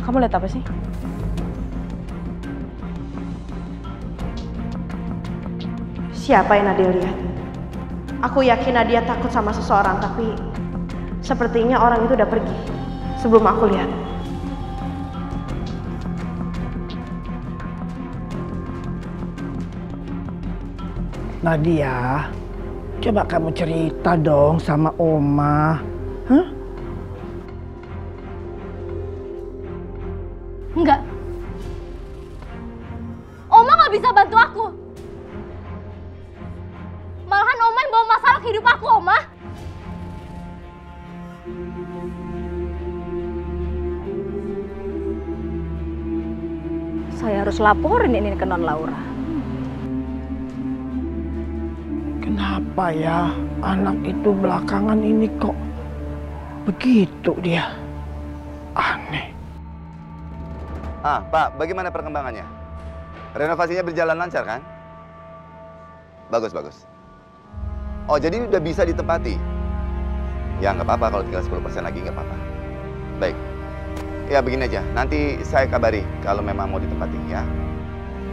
Kamu lihat apa sih? Siapa yang Nadia lihat? Aku yakin Nadia takut sama seseorang, tapi sepertinya orang itu udah pergi sebelum aku lihat. Nadia, coba kamu cerita dong sama Oma. Hah? Enggak. Oma nggak bisa bantu aku. Malahan Oma yang bawa masalah ke hidup aku, Oma. Saya harus laporin ini ke Non Laura. Kenapa ya anak itu belakangan ini kok begitu dia? Aneh. Pak, bagaimana perkembangannya? Renovasinya berjalan lancar kan? Bagus, bagus. Oh, jadi udah bisa ditempati? Ya, nggak apa-apa kalau tinggal 10% lagi, nggak apa-apa. Baik. Ya, begini aja. Nanti saya kabari kalau memang mau ditempati, ya.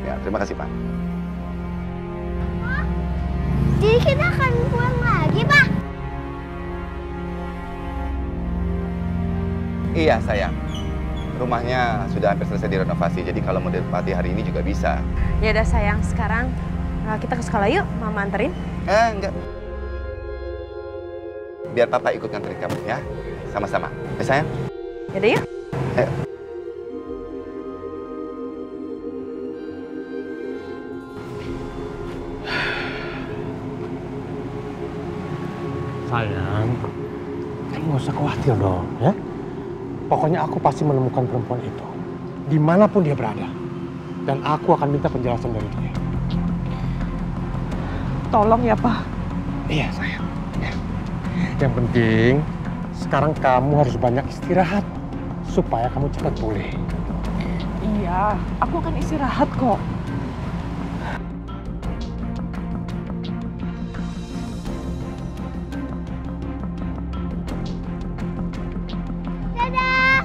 Ya, terima kasih, Pak. Jadi kita akan pulang lagi, Pak? Iya, sayang. Rumahnya sudah hampir selesai direnovasi, jadi kalau mau ditempati hari ini juga bisa. Ya udah sayang, sekarang kita ke sekolah yuk, Mama anterin. Enggak. Biar Papa ikut nganterin kamu, ya. Sama-sama. Ya, sayang? Yaudah yuk. Ayo. Sayang, kamu nggak usah khawatir dong, ya. Pokoknya aku pasti menemukan perempuan itu, dimanapun dia berada. Dan aku akan minta penjelasan dari dia. Tolong ya, Pak. Iya, sayang. Ya. Yang penting, sekarang kamu harus banyak istirahat, supaya kamu cepat pulih. Iya, aku akan istirahat kok. Dadah!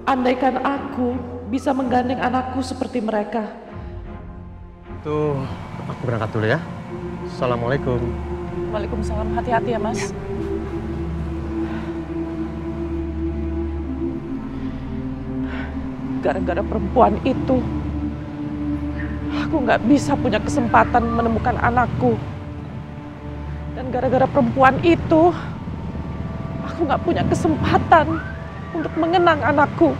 Andaikan aku bisa menggandeng anakku seperti mereka. Tuh, aku berangkat dulu ya. Assalamualaikum. Waalaikumsalam, hati-hati ya, Mas. Gara-gara perempuan itu, aku nggak bisa punya kesempatan menemukan anakku. Dan gara-gara perempuan itu, aku nggak punya kesempatan untuk mengenang anakku.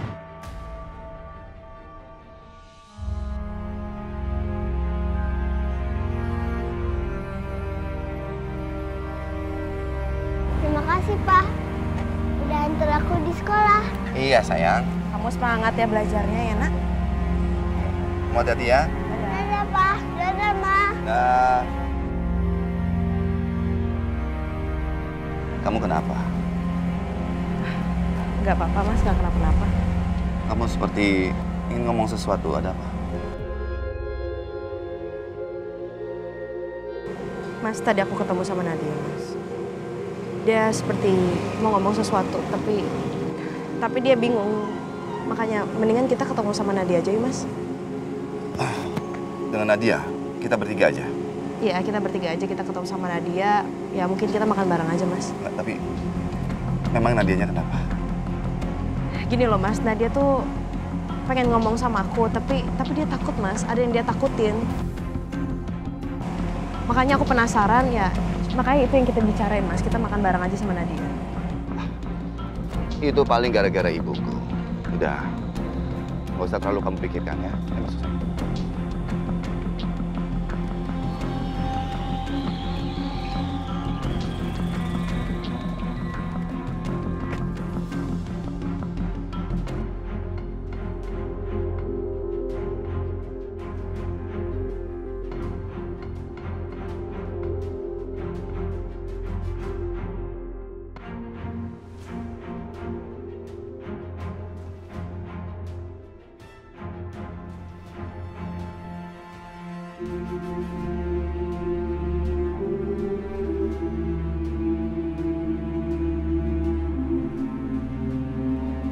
Terima kasih, Pak. Udah antar aku di sekolah. Iya, sayang. Kamu semangat ya belajarnya ya, Nak. Mau hati-hati ya. Dadah, Pak. Dadah, Ma. Nah. Kamu kenapa? Nggak apa-apa, Mas. Nggak kenapa-napa. Kamu seperti ingin ngomong sesuatu, ada apa? Mas, tadi aku ketemu sama Nadia, Mas. Dia seperti mau ngomong sesuatu, tapi dia bingung. Makanya mendingan kita ketemu sama Nadia aja yuk, Mas. Dengan Nadia, kita bertiga aja. Iya, kita bertiga aja, kita ketemu sama Nadia. Ya mungkin kita makan bareng aja, Mas. Nggak, tapi memang Nadianya kenapa? Gini loh, Mas, Nadia tuh pengen ngomong sama aku, tapi dia takut, Mas. Ada yang dia takutin. Makanya aku penasaran ya. Makanya itu yang kita bicarain, Mas. Kita makan bareng aja sama Nadia. Itu paling gara-gara ibuku. Udah, nggak usah terlalu kamu pikirkan ya. Ayo masuk sana.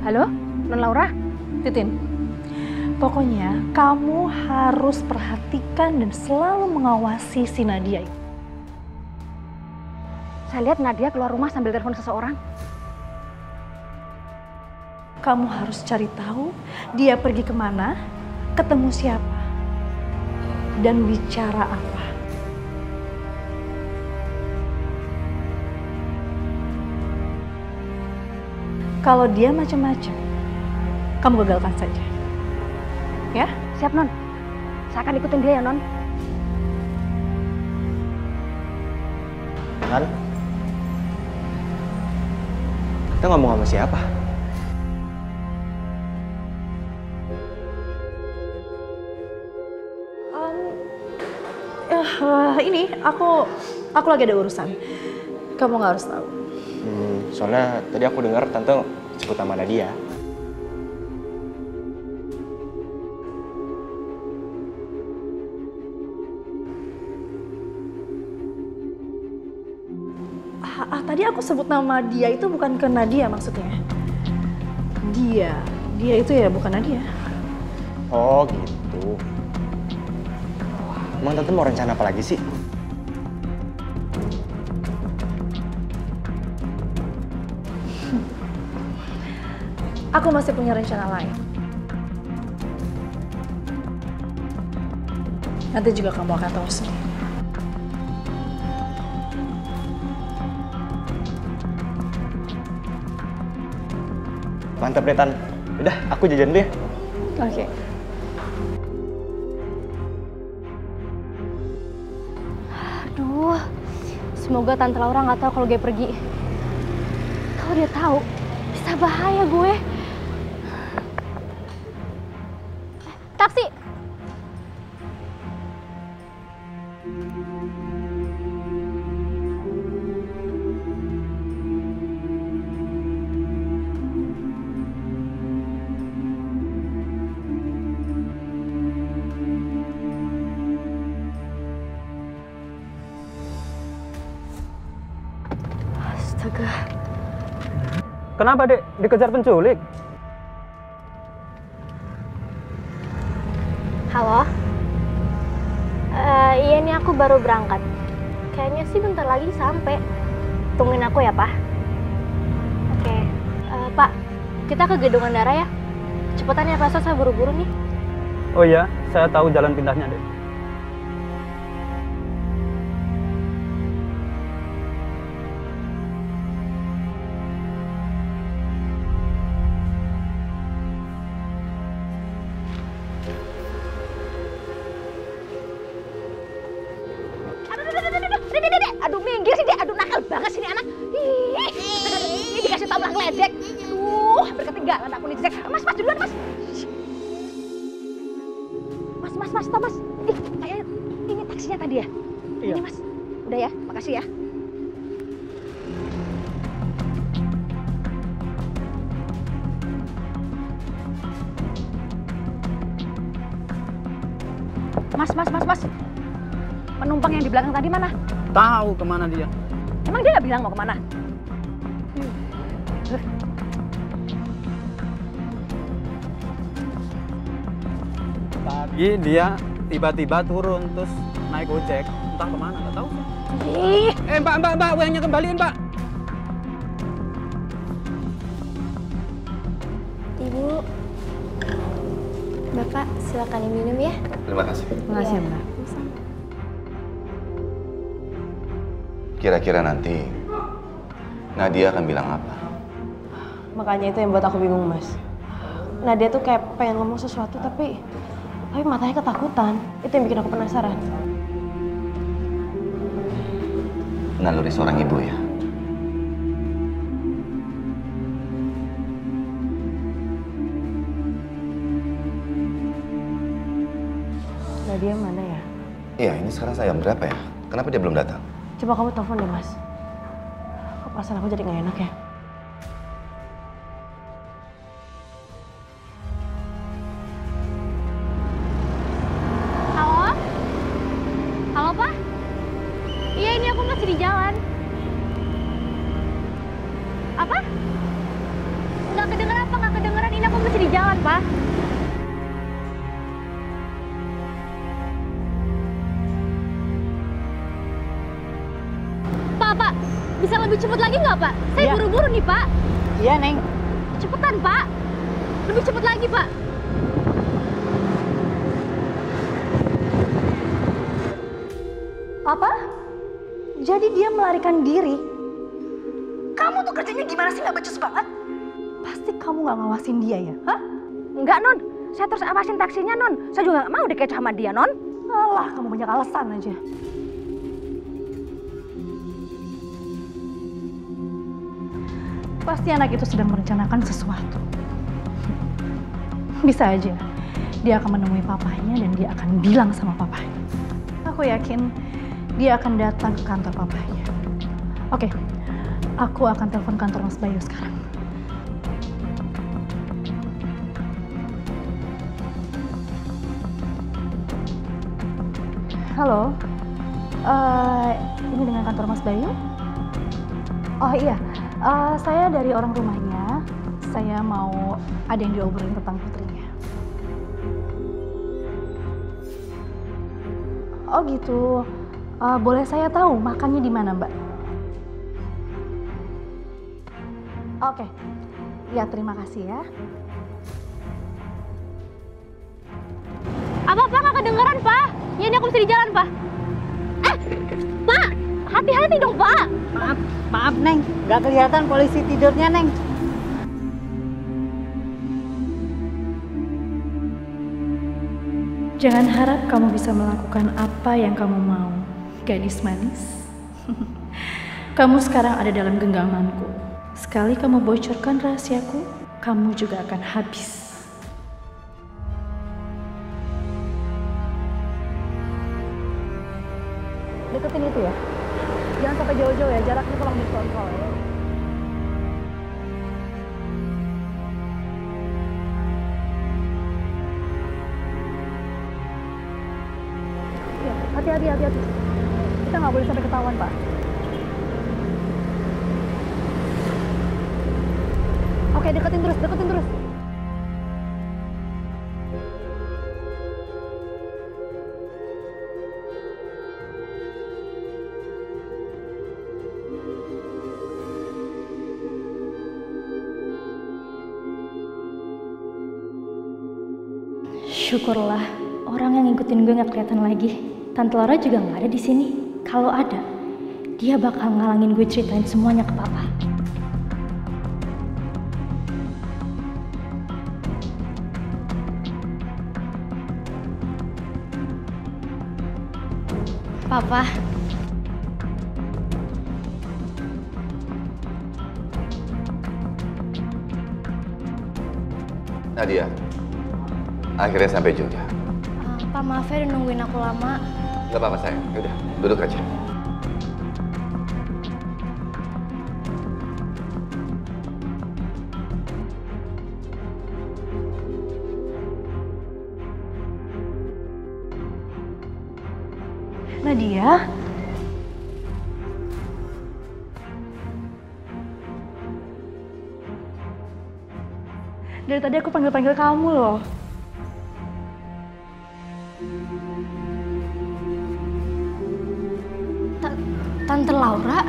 Halo, Non Laura? Titin. Pokoknya kamu harus perhatikan dan selalu mengawasi si Nadia. Saya lihat Nadia keluar rumah sambil telepon seseorang. Kamu harus cari tahu dia pergi kemana, ketemu siapa, dan bicara apa. Kalau dia macam-macam, kamu gagalkan saja. Ya? Siap, Non. Saya akan ikutin dia ya, Non. Kan? Kita ngomong sama siapa? Ini aku lagi ada urusan. Kamu nggak harus tahu. Soalnya tadi aku dengar tante sebut nama Nadia. Tadi aku sebut nama dia itu bukan ke Nadia maksudnya. Dia itu ya bukan Nadia. Oh gitu. Emang tante mau rencana apa lagi sih? Aku masih punya rencana lain. Nanti juga kamu akan tahu sendiri. Mantap deh, Tan. Udah, aku jajan dulu ya. Oke. Aduh, semoga Tante Laura nggak tahu kalau gue pergi. Kalau dia tahu, bisa bahaya gue. Taksi! Astaga. Kenapa, Dek? Dikejar penculik? Halo? Iya nih aku baru berangkat. Kayaknya sih bentar lagi sampai. Tungguin aku ya, Pak. Oke. Pak, kita ke Gedung Andara ya. Cepetan ya, Pak, saya buru-buru nih. Oh iya, saya tahu jalan pindahnya, Dek. Aduh, minggir sih dia. Aduh, nakal banget sih ini anak. Ini dikasih tau lah ngeledek. Aduh, hampir ketinggalan aku nih. Mas, duluan, Mas. Mas, Thomas. Ih, kayaknya ini taksinya tadi ya? Iya. Ini, Mas. Udah ya, makasih ya. Mas. Penumpang yang di belakang tadi mana? Tahu kemana dia? Emang dia nggak bilang mau kemana? Tadi dia tiba-tiba turun terus naik ojek. Entah kemana, nggak tahu sih. Ih, Mbak, uangnya kembaliin, Mbak. Ibu, Bapak silakan diminum ya. Terima kasih. Makasih, Mbak. Kira-kira nanti Nadia akan bilang apa? Makanya itu yang buat aku bingung, Mas. Nadia tuh kayak pengen ngomong sesuatu tapi matanya ketakutan. Itu yang bikin aku penasaran. Naluri seorang ibu ya. Nadia mana ya? Iya, ini sekarang saya berapa ya? Kenapa dia belum datang? Coba kamu telepon deh, Mas. Kok perasaan aku jadi nggak enak ya? Halo? masih di jalan. Apa? Nggak kedengeran apa? Nggak kedengeran, ini aku masih di jalan, Pak. Pak, bisa lebih cepat lagi nggak, Pak? Saya Iya. buru-buru nih, Pak. Iya, Neng. Cepetan, Pak. Lebih cepat lagi, Pak. Apa? Jadi dia melarikan diri? Kamu tuh kerjanya gimana sih, nggak becus banget? Pasti kamu nggak ngawasin dia ya, hah? Enggak, Non. Saya terus awasin taksinya, Non. Saya juga nggak mau dikecoh sama dia, Non. Alah, kamu banyak alasan aja. Pasti anak itu sedang merencanakan sesuatu. Bisa aja, dia akan menemui papahnya dan dia akan bilang sama papahnya. Aku yakin dia akan datang ke kantor papahnya. Oke, aku akan telepon kantor Mas Bayu sekarang. Halo, ini dengan kantor Mas Bayu? Oh iya, saya dari orang rumahnya. Saya mau ada yang diobrolin tentang putrinya. Oh gitu. Boleh saya tahu makannya di mana, Mbak? Oke. Ya, terima kasih ya. Apa, Pak? Nggak kedengeran, Pak? Ya, ini aku mesti di jalan, Pak. Pak! Hati-hati dong, Pak! Maaf, Neng. Gak kelihatan polisi tidurnya, Neng. Jangan harap kamu bisa melakukan apa yang kamu mau, gadis manis. Kamu sekarang ada dalam genggamanku. Sekali kamu bocorkan rahasiaku, kamu juga akan habis. Deketin itu ya. Jangan sampai jauh-jauh ya, jaraknya tolong dikontrol ya. Ya, hati-hati. Kita nggak boleh sampai ketahuan, Pak. Oke, deketin terus. Syukurlah, orang yang ngikutin gue nggak kelihatan lagi. Tante Laura juga nggak ada di sini. Kalau ada, dia bakal ngalangin gue ceritain semuanya ke Papa. Papa. Nadia, akhirnya sampai juga. Pak, maaf ya udah nungguin aku lama. Gak apa-apa sayang, yaudah duduk aja. Nadia? Dari tadi aku panggil-panggil kamu loh. Tante Laura?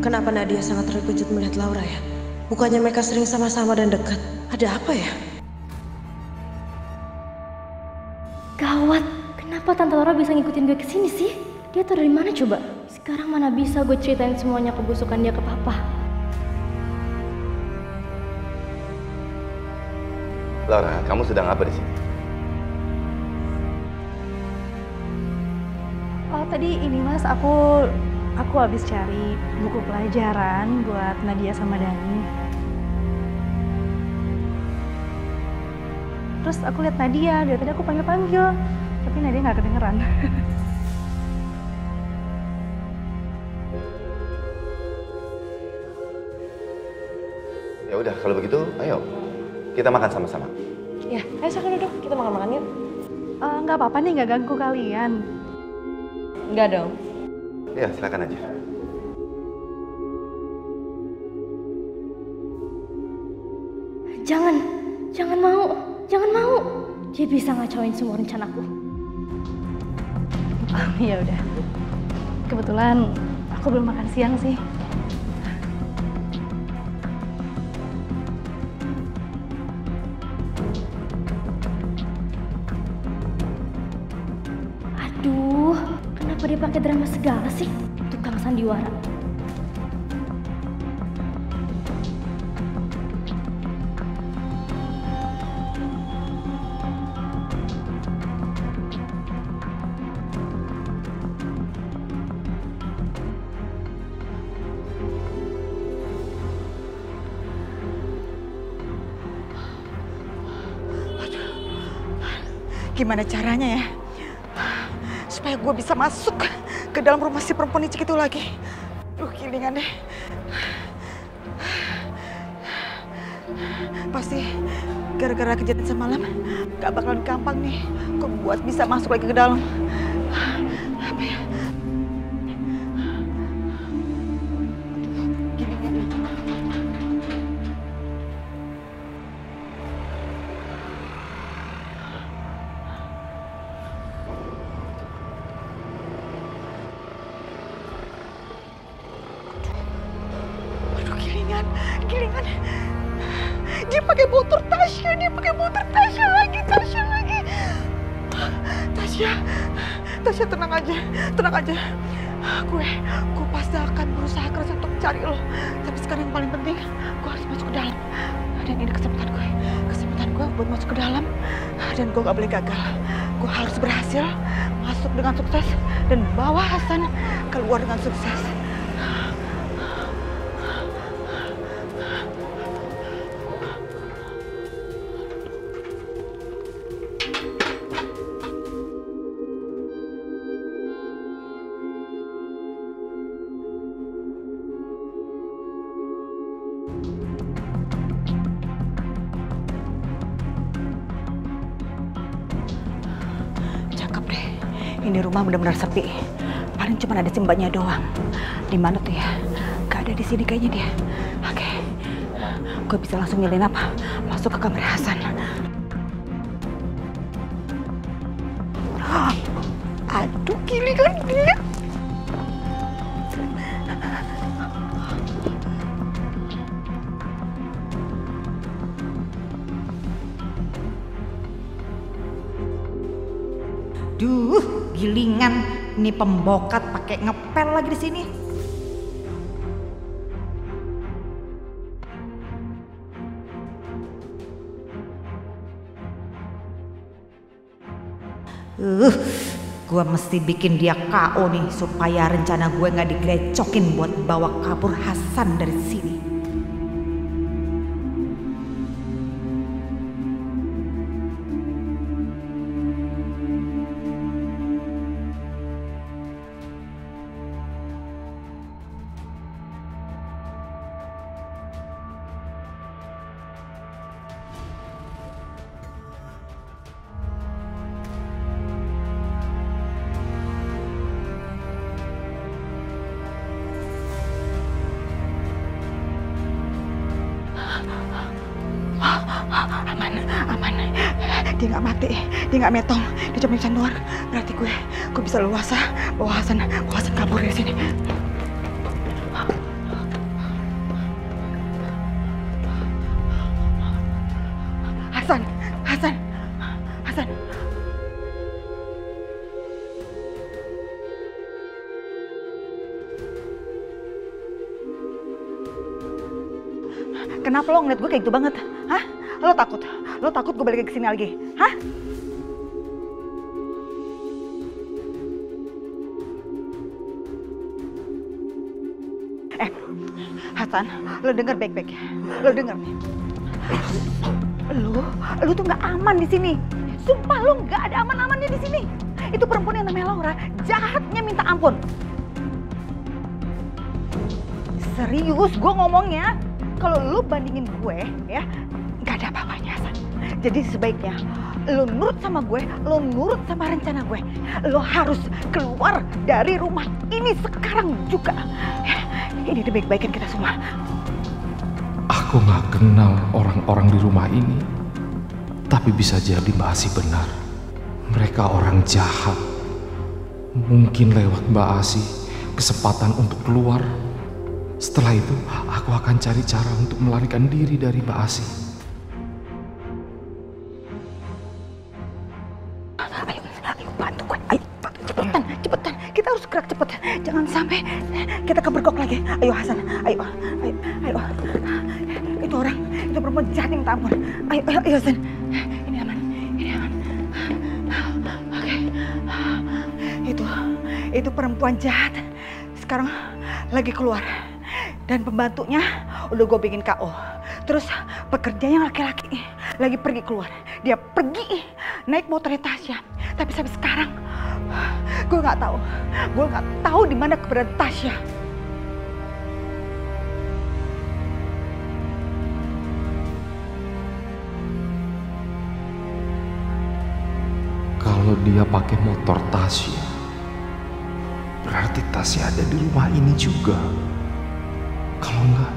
Kenapa Nadia sangat terkejut melihat Laura ya? Bukannya mereka sering sama-sama dan dekat. Ada apa ya? Gawat, kenapa Tante Laura bisa ngikutin gue kesini sih? Dia tahu dari mana coba? Sekarang mana bisa gue ceritain semuanya kebusukan dia ke Papa. Laura, kamu sedang apa di sini? Oh, tadi ini Mas, aku habis cari buku pelajaran buat Nadia sama Dani. Terus aku lihat Nadia, dari tadi aku panggil-panggil, tapi Nadia nggak kedengeran. Ya udah, kalau begitu, ayo kita makan sama-sama. Ya, ayo silakan duduk. Kita makan-makan yuk. Nggak apa-apa nih, nggak ganggu kalian. Enggak dong. Ya, silakan aja. Jangan mau. Dia bisa ngacauin semua rencanaku. Ya udah. Kebetulan aku belum makan siang sih. Aduh, kenapa dia pakai drama segala sih? Tukang sandiwara. Gimana caranya ya? Supaya gue bisa masuk ke dalam rumah si perempuan licik itu lagi. Duh, gilingan deh. Pasti gara-gara kejadian semalam gak bakalan gampang nih gue buat bisa masuk lagi ke dalam. Apa ya? Gilingan. Dia pakai motor Tasya lagi. Tasya tenang aja. Gue pasti akan berusaha keras untuk cari lo. Tapi sekarang yang paling penting, gue harus masuk ke dalam. Dan ini kesempatan gue buat masuk ke dalam. Dan gue gak boleh gagal. Gue harus berhasil masuk dengan sukses dan bawa Hasan keluar dengan sukses. Ini rumah benar-benar sepi. Paling cuma ada si mbaknya doang. Di mana tuh ya? Gak ada di sini kayaknya dia. Oke. Gue bisa langsung nyalain apa? Masuk ke kamar Hasan. Aduh, gilingan dia. Duh, gilingan. Ini pembokat pakai ngepel lagi di sini. Gue mesti bikin dia KO nih supaya rencana gue nggak digelecokin buat bawa kabur Hasan dari sini. Aman. Dia nggak mati, dia nggak metong, dia cuma pingsan doang. Berarti gue bisa leluasa bawa Hasan kabur dari sini. Hasan. Kenapa lo ngeliat gue kayak gitu banget? Hah? Lo takut gue balik ke sini lagi? Hah? Hasan, lo denger baik-baik ya. Lo denger nih. Lo tuh nggak aman di sini. Sumpah lo nggak ada aman-amannya di sini. Itu perempuan yang namanya Laura, jahatnya minta ampun. Serius gue ngomongnya. Kalau lo bandingin gue ya, nggak ada apa-apanya, Hasan. Jadi sebaiknya lo nurut sama gue, lo nurut sama rencana gue. Lo harus keluar dari rumah ini sekarang juga. Ini demi kebaikan kita semua. Aku nggak kenal orang-orang di rumah ini, tapi bisa jadi Mbak Asi benar. Mereka orang jahat. Mungkin lewat Mbak Asi kesempatan untuk keluar. Setelah itu, aku akan cari cara untuk melarikan diri dari Mbak Asi. Ayo bantu gue. Ayo cepetan. Kita harus gerak cepet. Jangan sampai kita kebergok lagi. Ayo Hasan, ayo. Itu orang, itu perempuan jahat yang minta ampun. Ayo Hasan. Ini aman. Oke. Itu perempuan jahat. Sekarang lagi keluar. Dan pembantunya udah gue bikin KO. Terus pekerjanya laki-laki lagi pergi keluar. Dia pergi naik motornya Tasya. Tapi sampai sekarang gue nggak tahu di mana keberadaan Tasya. Kalau dia pakai motor Tasya, berarti Tasya ada di rumah ini juga. Kalau enggak,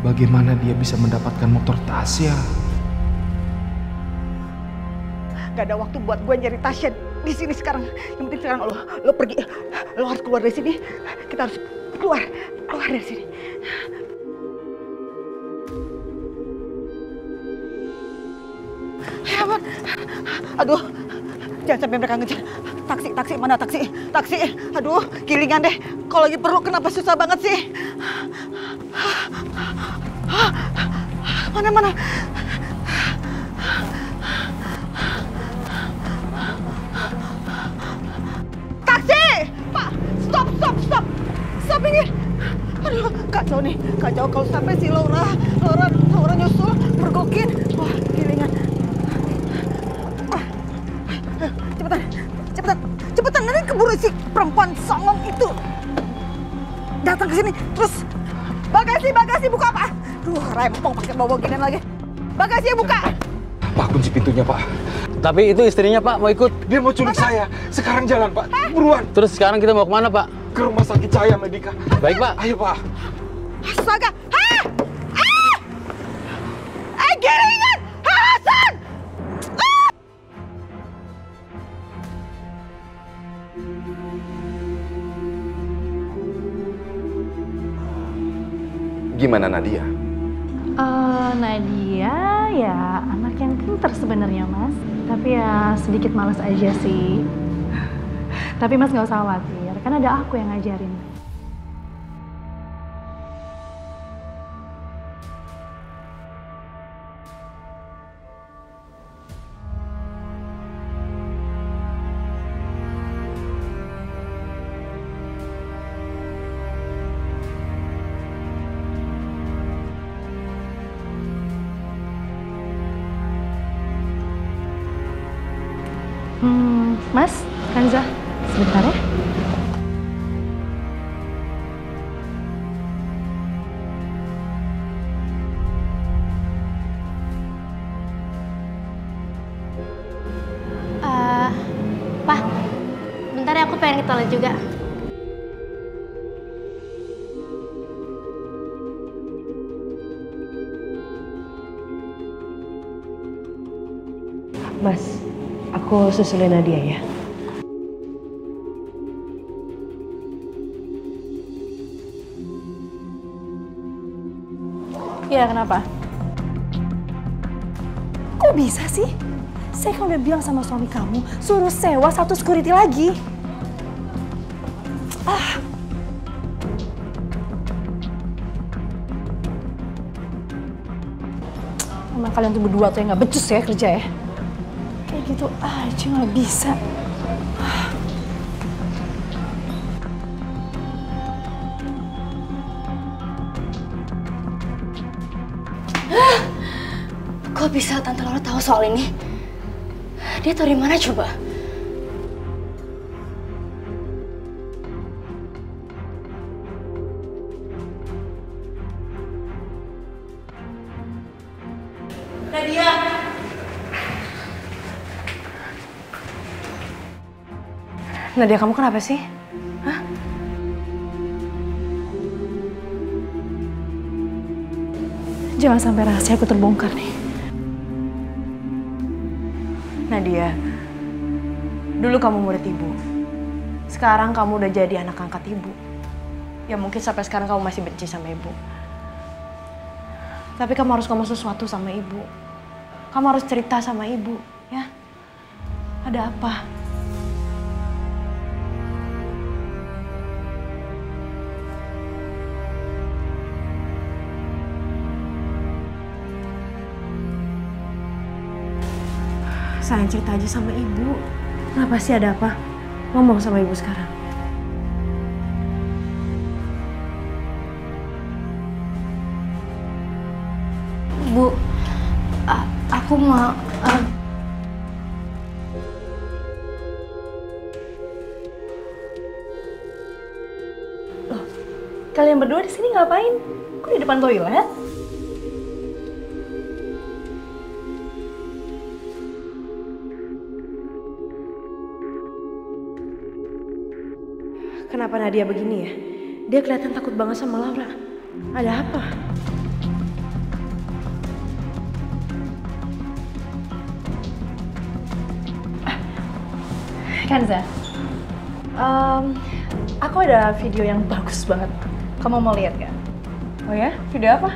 bagaimana dia bisa mendapatkan motor Tasya? Gak ada waktu buat gue nyari Tasya di sini sekarang. Yang penting sekarang lo pergi, lo harus keluar dari sini. Kita harus keluar dari sini. Ya ampun, aduh, jangan sampai mereka ngejar. Taksi, mana taksi? Aduh, gilingan deh. Kalau lagi perlu kenapa susah banget sih? Mana? Taksi! Pak, stop ini. Aduh, kacau nih, kalau sampai si Laura nyusul, pergokin. Wah, gilingan. Cepetan, nanti keburu si perempuan songong itu datang ke sini. Terus bagasi buka, Pak. Duh, rempong pakai bawa ginian lagi. Bagasi buka. Pak, kunci pintunya, Pak. Tapi itu istrinya, Pak, mau ikut. Dia mau culik saya. Sekarang jalan, Pak. Buruan. Terus sekarang kita mau kemana, Pak? Ke rumah sakit Cahaya Medika. Baik, Pak. Ayo, Pak. Astaga. Gilingan. Hasan. Gimana Nadia? Nadia ya anak yang pintar sebenarnya Mas. Tapi ya sedikit malas aja sih. Tapi Mas nggak usah khawatir, kan ada aku yang ngajarin. Mas, Kanza, sebentar ya. Pak, bentar ya, aku pengen ke toilet juga. Mas, aku susulin Nadia ya. Iya, kenapa? Kok bisa sih? Saya kan udah bilang sama suami kamu, suruh sewa 1 security lagi. Emang kalian tuh berdua tuh yang gak becus ya kerja ya? Kayak gitu aja gak bisa. Kok bisa Tante Laura tahu soal ini? Dia tahu di mana coba? Nadia! Nadia, kamu kenapa sih? Hah? Jangan sampai rahasia aku terbongkar nih. Nadia, dulu kamu murid ibu. Sekarang kamu udah jadi anak angkat ibu. Ya mungkin sampai sekarang kamu masih benci sama ibu. Tapi kamu harus ngomong sesuatu sama ibu. Kamu harus cerita sama ibu, ya. Ada apa? Sayang, cerita aja sama ibu. Kenapa sih, ada apa? Ngomong sama ibu sekarang. Bu, aku mau... Loh, kalian berdua di sini ngapain? Kok di depan toilet? Kenapa Nadia begini ya? Dia kelihatan takut banget sama Laura. Ada apa? Kanza, aku ada video yang bagus banget. Kamu mau lihat gak? Oh ya? Video apa?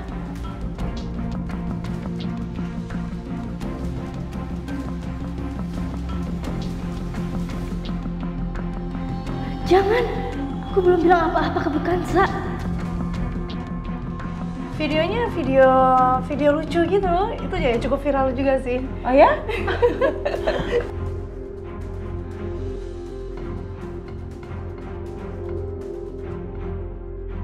Jangan, aku belum bilang apa-apa ke Bu Kanza. Videonya video lucu gitu loh. Itu ya cukup viral juga sih. Oh ya?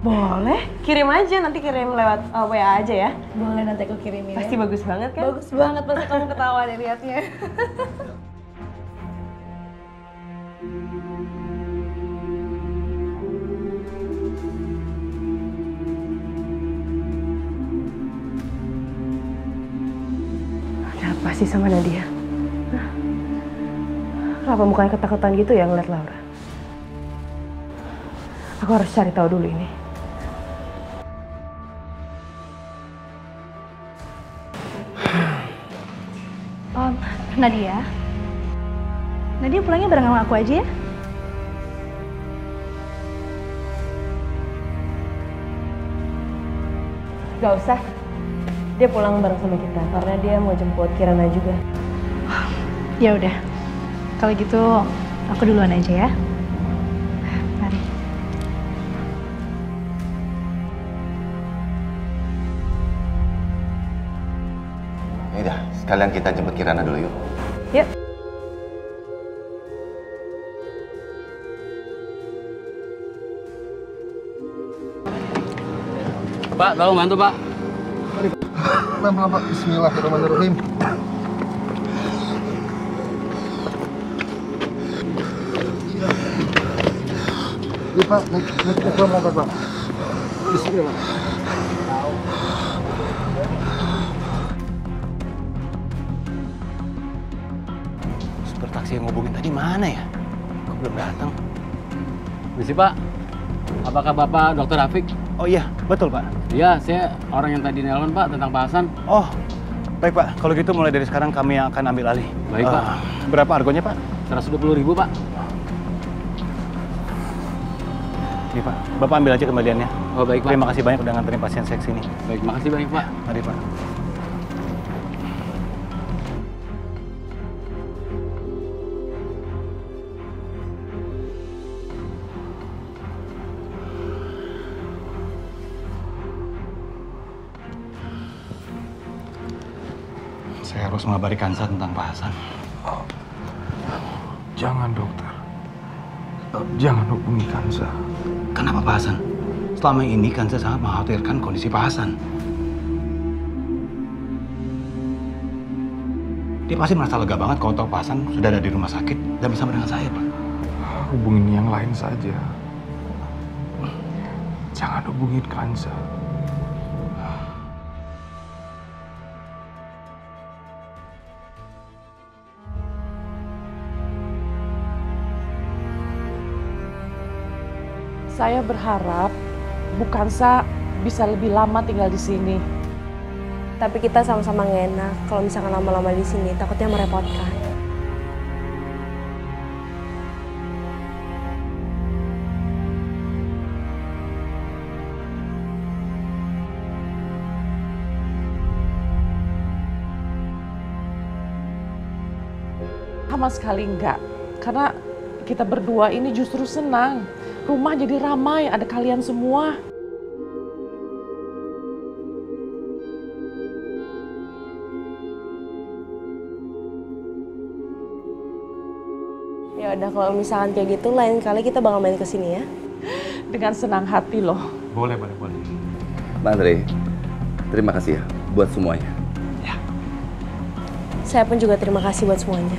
Boleh, kirim aja, nanti kirim lewat WA aja ya. Boleh, nanti aku kirimin. Pasti bagus banget kan? Bagus banget, pasti kamu ketawa deh liatnya. Ada apa sih sama Nadia? Hah? Kenapa mukanya ketakutan gitu ya ngeliat Laura? Aku harus cari tahu dulu ini. Nadia pulangnya bareng sama aku aja ya? Gak usah. Dia pulang bareng sama kita karena dia mau jemput Kirana juga. Ya udah. Kalau gitu aku duluan aja ya. Mari. Ya udah, sekalian kita jemput Kirana dulu yuk. Yuk. Pak, tolong bantu Pak. Lama Pak, bismillahirrahmanirrahim. Iya Pak, naik motor Pak. Bismillah. Supir taksi yang ngobongin tadi mana ya? Kok belum datang? Misi Pak, apakah Bapak Dr. Rafiq? Oh iya, betul Pak. Iya, saya orang yang tadi nelpon Pak tentang Pak Hasan. Oh, baik Pak. Kalau gitu mulai dari sekarang kami yang akan ambil alih. Baik Pak. Berapa argonya Pak? 120.000 Pak. Ini Pak, Bapak ambil aja kembaliannya. Oh baik Pak. Terima kasih banyak udah nganterin pasien saya ke sini. Baik, makasih banyak Pak. Mari Pak. Saya harus mengabari Kansa tentang Pak Hasan. Jangan dokter. Jangan hubungi Kansa. Kenapa Pak Hasan? Selama ini Kansa sangat mengkhawatirkan kondisi Pak Hasan. Dia pasti merasa lega banget kalau tahu Pak Hasan sudah ada di rumah sakit dan bersama dengan saya, Pak. Hubungin yang lain saja. Jangan hubungin Kansa. Saya berharap Bu Kansa bisa lebih lama tinggal di sini. Tapi kita sama-sama nggak enak kalau misalkan lama-lama di sini, takutnya merepotkan. Sama sekali enggak, karena kita berdua ini justru senang. Rumah jadi ramai, ada kalian semua. Ya udah kalau misalkan kayak gitu, lain kali kita bakal main ke sini ya. Dengan senang hati loh. Boleh. Bang Andre, terima kasih ya buat semuanya. Saya pun juga terima kasih buat semuanya.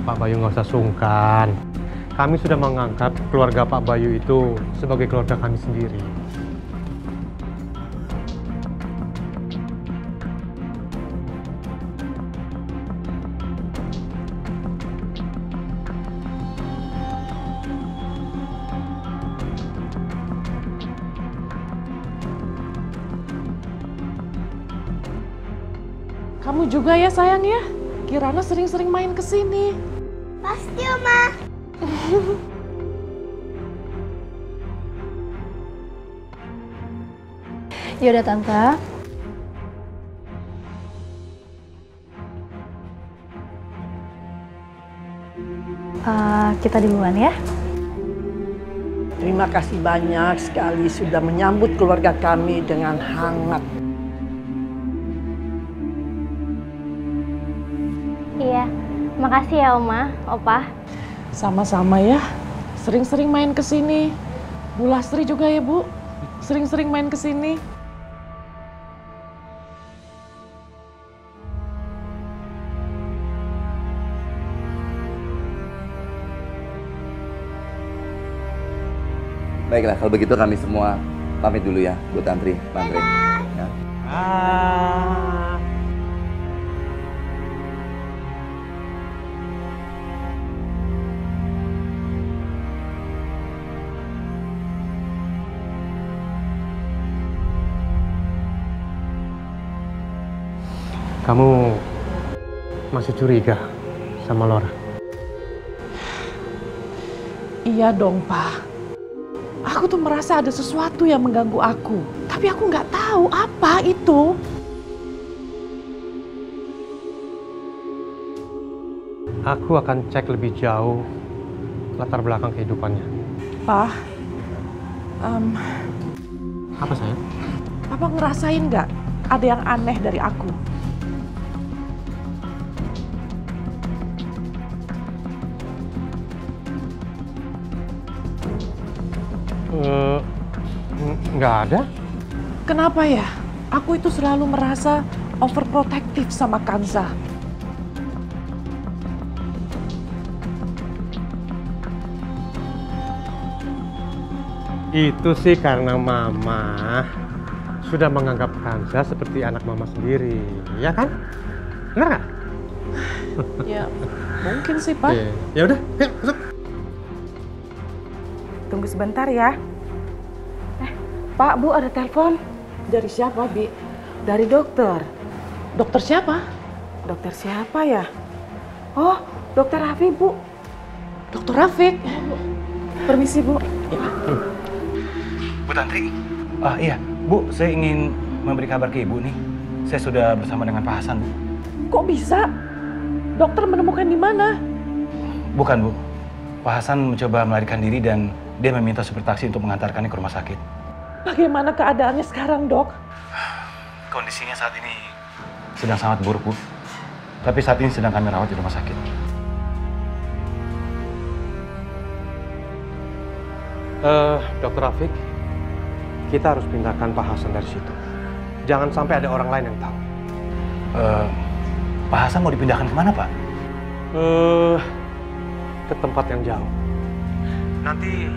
Pak Bayu nggak usah sungkan. Kami sudah menganggap keluarga Pak Bayu itu sebagai keluarga kami sendiri. Kamu juga ya sayang ya? Kirana sering-sering main ke sini. Pasti, Oma. Yaudah Tante. Kita duluan ya. Terima kasih banyak sekali sudah menyambut keluarga kami dengan hangat. Iya, makasih ya Oma, Opa. Sama-sama ya. Sering-sering main ke sini. Bu Lastri juga ya, Bu. Sering-sering main ke sini. Baiklah, kalau begitu kami semua pamit dulu ya, Bu Tantri, Bang Andre. Ya. Kamu masih curiga sama Laura? Iya dong, Pak. Aku tuh merasa ada sesuatu yang mengganggu aku. Tapi aku nggak tahu apa itu. Aku akan cek lebih jauh latar belakang kehidupannya. Pak, Apa sayang? Papa ngerasain nggak ada yang aneh dari aku? Nggak ada. Kenapa ya? Aku itu selalu merasa overprotective sama Kansa. Itu sih karena Mama sudah menganggap Kansa seperti anak Mama sendiri, ya kan? Benar nggak? Ya, mungkin sih, Pak. Ya udah, yuk masuk. Tunggu sebentar ya. Pak, Bu, ada telepon. Dari siapa, Bi? Dari dokter. Dokter siapa? Dokter siapa ya? Oh, Dokter Rafi, Bu. Dokter Rafiq. Permisi, Bu. Bu Tantri, iya, Bu, saya ingin memberi kabar ke Ibu nih. Saya sudah bersama dengan Pak Hasan, Bu. Kok bisa? Dokter menemukan di mana? Bukan, Bu. Pak Hasan mencoba melarikan diri dan dia meminta supir taksi untuk mengantarkannya ke rumah sakit. Bagaimana keadaannya sekarang, Dok? Kondisinya saat ini sedang sangat buruk, Bu. Tapi saat ini sedang kami rawat di rumah sakit. Dokter Rafiq, kita harus pindahkan Pak Hasan dari situ. Jangan sampai ada orang lain yang tahu. Pak Hasan mau dipindahkan kemana, Pak? Ke tempat yang jauh. Nanti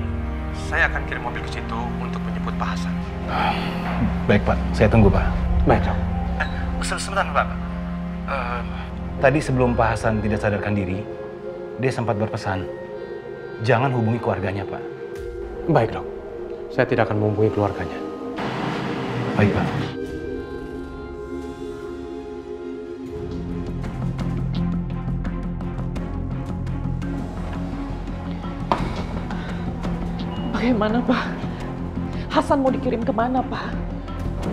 saya akan kirim mobil ke situ untuk menjemput Pak Hasan. Baik, Pak. Saya tunggu, Pak. Baik, Dok. Sebentar, Pak. Tadi sebelum Pak Hasan tidak sadarkan diri, dia sempat berpesan, jangan hubungi keluarganya, Pak. Baik dok, saya tidak akan menghubungi keluarganya. Baik Pak. Bagaimana Pak? Hasan mau dikirim kemana Pak?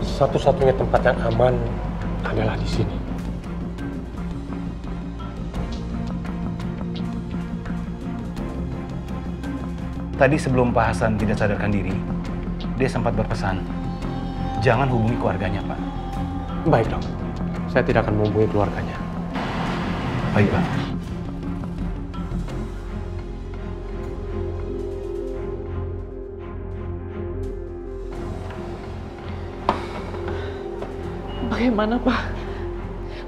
Satu-satunya tempat yang aman adalah di sini. Tadi sebelum Pak Hasan tidak sadarkan diri, dia sempat berpesan, jangan hubungi keluarganya, Pak. Baik, dok. Saya tidak akan menghubungi keluarganya. Baik, Pak. Bagaimana, Pak?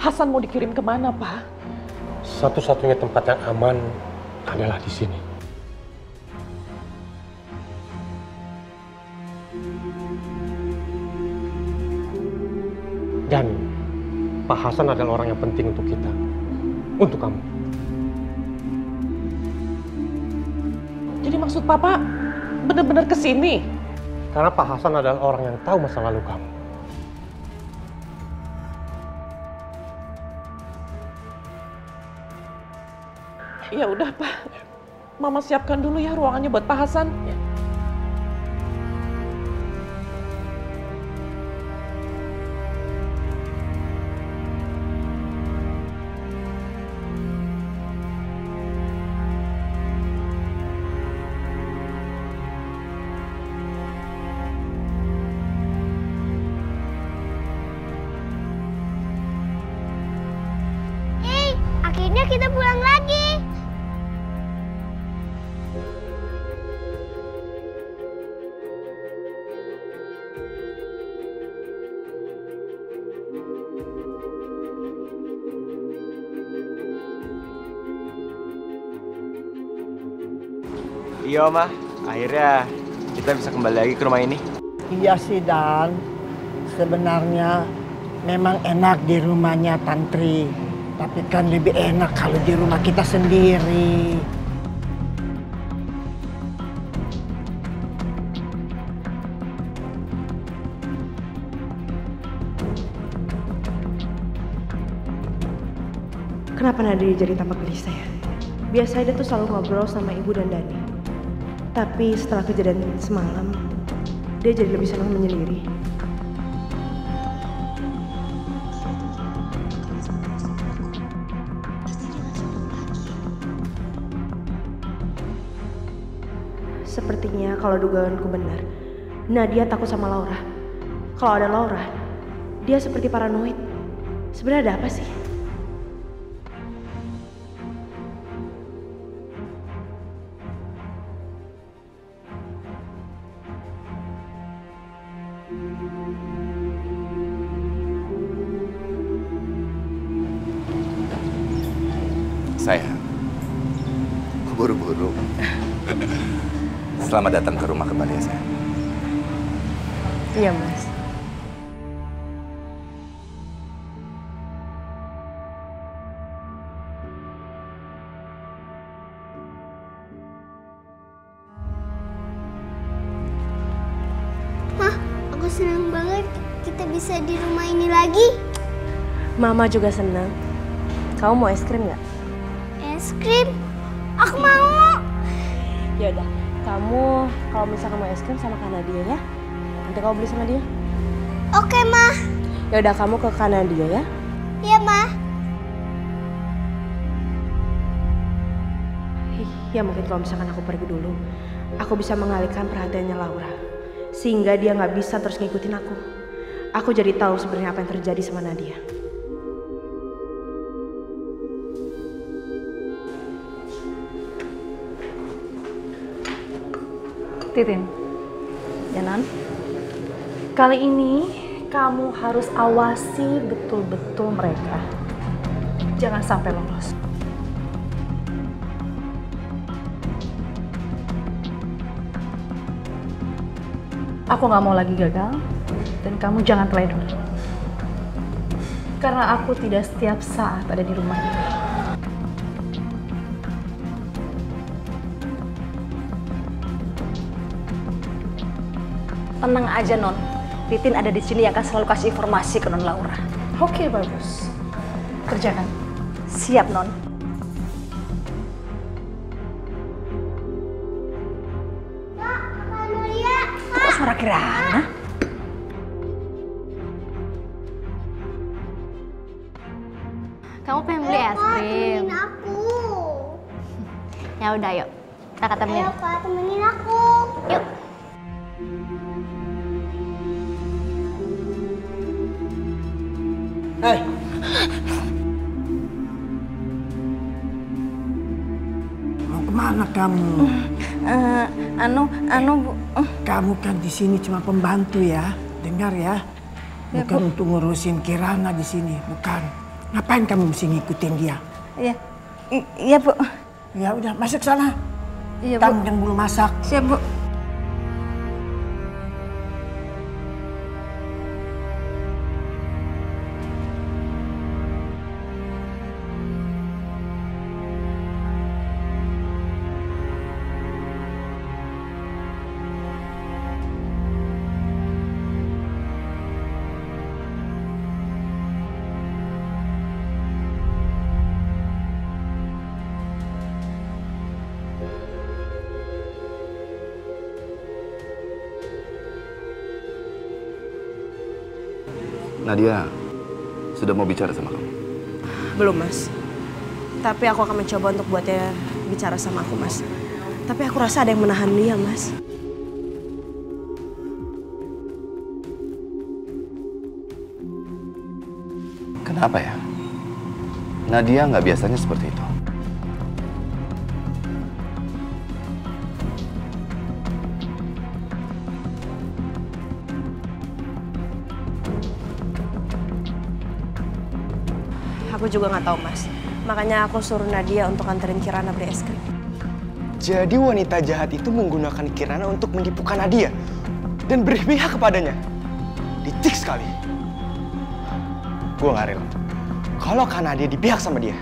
Hasan mau dikirim kemana, Pak? Satu-satunya tempat yang aman adalah di sini. Dan Pak Hasan adalah orang yang penting untuk kita, untuk kamu. Jadi maksud Papa benar-benar ke sini? Karena Pak Hasan adalah orang yang tahu masa lalu kamu. Ya udah Pak, Mama siapkan dulu ya ruangannya buat Pak Hasan. Akhirnya kita pulang lagi. Iya, Oma. Akhirnya kita bisa kembali lagi ke rumah ini. Iya sih, Dan. Sebenarnya memang enak di rumahnya Tantri. Tapi kan lebih enak kalau di rumah kita sendiri. Kenapa Nadia jadi tampak gelisah ya? Biasanya dia tuh selalu ngobrol sama ibu dan Dani. Tapi setelah kejadian semalam, dia jadi lebih senang menyendiri. Sepertinya kalau dugaanku benar, Nadia takut sama Laura. Kalau ada Laura, dia seperti paranoid. Sebenarnya ada apa sih? Sayang, buru-buru. Selamat datang ke rumah kembali ya, sayang. Iya, Mas. Mah, aku senang banget kita bisa di rumah ini lagi. Mama juga senang. Kamu mau es krim nggak? Es krim? Aku mau. Ya udah, kamu kalau misalkan mau es krim sama Kak Nadia ya. Nanti kamu beli sama dia. Oke, Ma. Ya udah, kamu ke Kak Nadia ya. Iya, Ma. Ya mungkin kalau misalkan aku pergi dulu, aku bisa mengalihkan perhatiannya Laura. Sehingga dia nggak bisa terus ngikutin aku. Aku jadi tahu sebenarnya apa yang terjadi sama Nadia. Titin, Janan, kali ini kamu harus awasi betul-betul mereka. Jangan sampai lolos. Aku nggak mau lagi gagal, dan kamu jangan teledor. Karena aku tidak setiap saat ada di rumah ini. Tenang aja, Non. Titin ada di sini yang akan selalu kasih informasi ke Non Laura. Oke, bagus. Kerjakan. Siap, Non. Itu kok suara Kirana? Kamu pengen beli es krim? Temenin aku. Ya udah, yuk. Kita temenin. Ayo, Kak, temenin aku. Yuk. Hei. Mau kemana kamu? Bu. Kamu kan di sini cuma pembantu ya, dengar ya. Bukan untuk ngurusin Kirana di sini, bukan. Ngapain kamu mesti ngikutin dia? Iya, Bu. Ya udah, masuk sana. Iya, Bu. Kamu yang belum masak. Siap, Bu. Nadia sudah mau bicara sama kamu? Belum, Mas. Tapi aku akan mencoba untuk buatnya bicara sama aku, Mas. Tapi aku rasa ada yang menahan dia, Mas. Kenapa ya? Nadia nggak biasanya seperti itu. Aku juga nggak tahu, Mas. Makanya aku suruh Nadia untuk anterin Kirana beli es krim. Jadi wanita jahat itu menggunakan Kirana untuk menipukan Nadia dan berpihak kepadanya. Licik sekali. Gue nggak rela. Kalau Kak Nadia dipihak sama dia,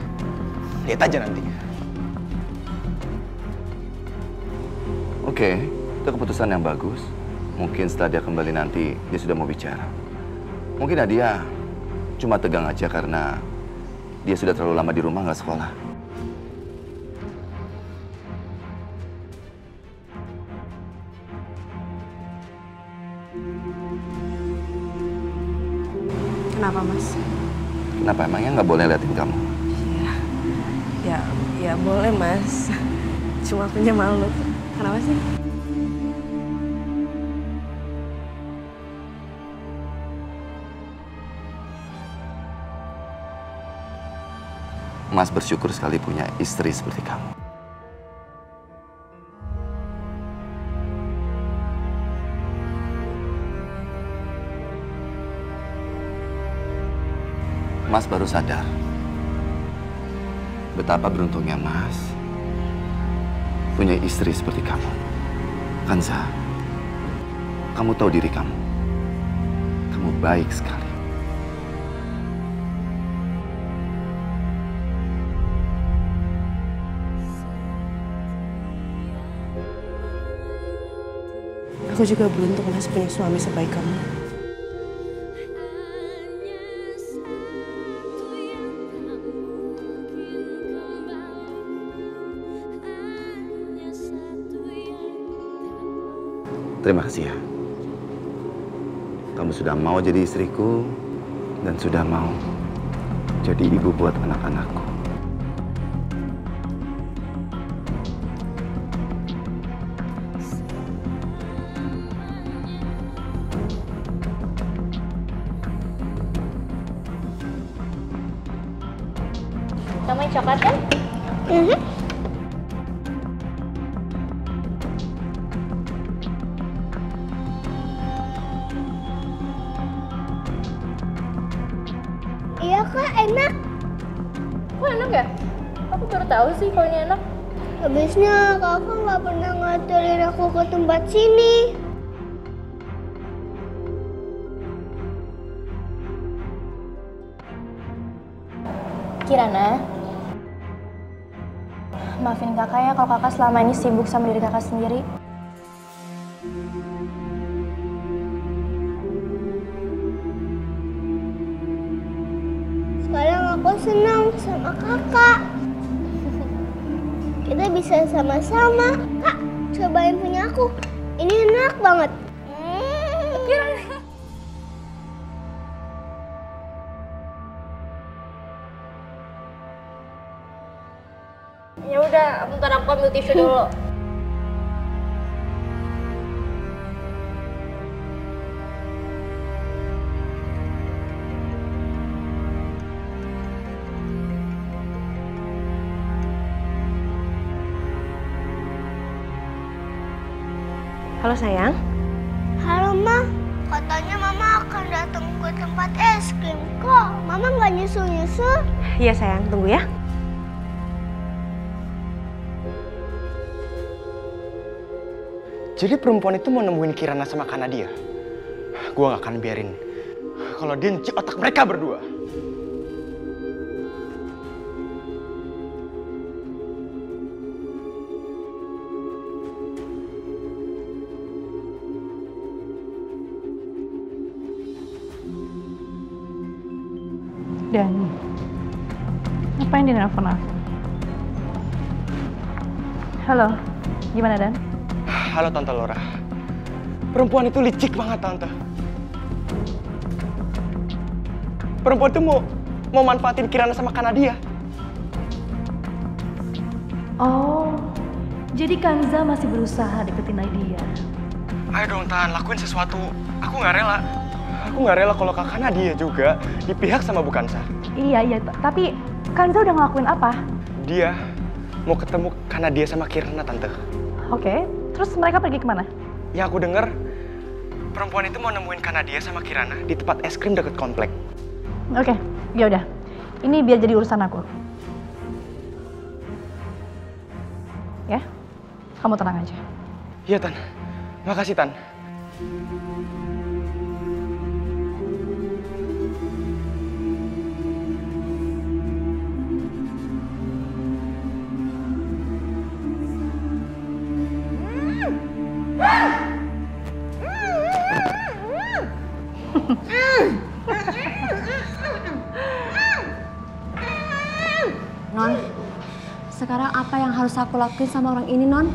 lihat aja nanti. Oke, itu keputusan yang bagus. Mungkin setelah dia kembali nanti, dia sudah mau bicara. Mungkin Nadia cuma tegang aja karena dia sudah terlalu lama di rumah nggak sekolah. Kenapa, Mas? Kenapa emangnya nggak boleh liatin kamu? Ya boleh, Mas. Cuma akunya malu. Kenapa sih? Mas bersyukur sekali punya istri seperti kamu. Mas baru sadar betapa beruntungnya Mas punya istri seperti kamu. Kanza, kamu tahu diri kamu. Kamu baik sekali. Aku juga beruntung, Mas, punya suami sebaik kamu. Terima kasih ya. Kamu sudah mau jadi istriku dan sudah mau jadi ibu buat anak-anakku. Kamu yang coklat kan? Iya, Kak, enak. Kok enak ya? Aku baru tahu sih kalau ini enak. Habisnya kakak nggak pernah nganterin aku ke tempat sini. Kirana, maafin kakak ya kalau kakak selama ini sibuk sama diri kakak sendiri. kakak. Kita bisa sama-sama. Kak, cobain punya aku. Ini enak banget. Ya udah, bentar aku ambil tisu dulu. Halo sayang. Halo Ma, katanya Mama akan datang ke tempat es krim. Kok Mama nggak nyusul-nyusul? Iya sayang, tunggu ya. Jadi perempuan itu mau nemuin Kirana sama Kanadia? Gua gak akan biarin kalau dia nyuci otak mereka berdua. Dan ngapain dia nelfon aku? Halo, gimana Dan? Halo Tante Laura. Perempuan itu licik banget Tante. Perempuan itu mau manfaatin Kirana sama Kanadia. Oh, jadi Kanza masih berusaha deketin Nadia. Ayo dong Tan, lakuin sesuatu. Aku nggak rela. Aku nggak rela kalau Kak Nadia juga di pihak sama Bukansa. Iya, tapi Kanza udah ngelakuin apa? Dia mau ketemu Kanadia sama Kirana Tante. Oke, terus mereka pergi kemana? Ya aku denger, perempuan itu mau nemuin Kanadia sama Kirana di tempat es krim deket komplek. Oke, ya udah. Ini biar jadi urusan aku. Ya, kamu tenang aja. Iya Tan, makasih Tan. Non, sekarang apa yang harus aku lakuin sama orang ini, Non?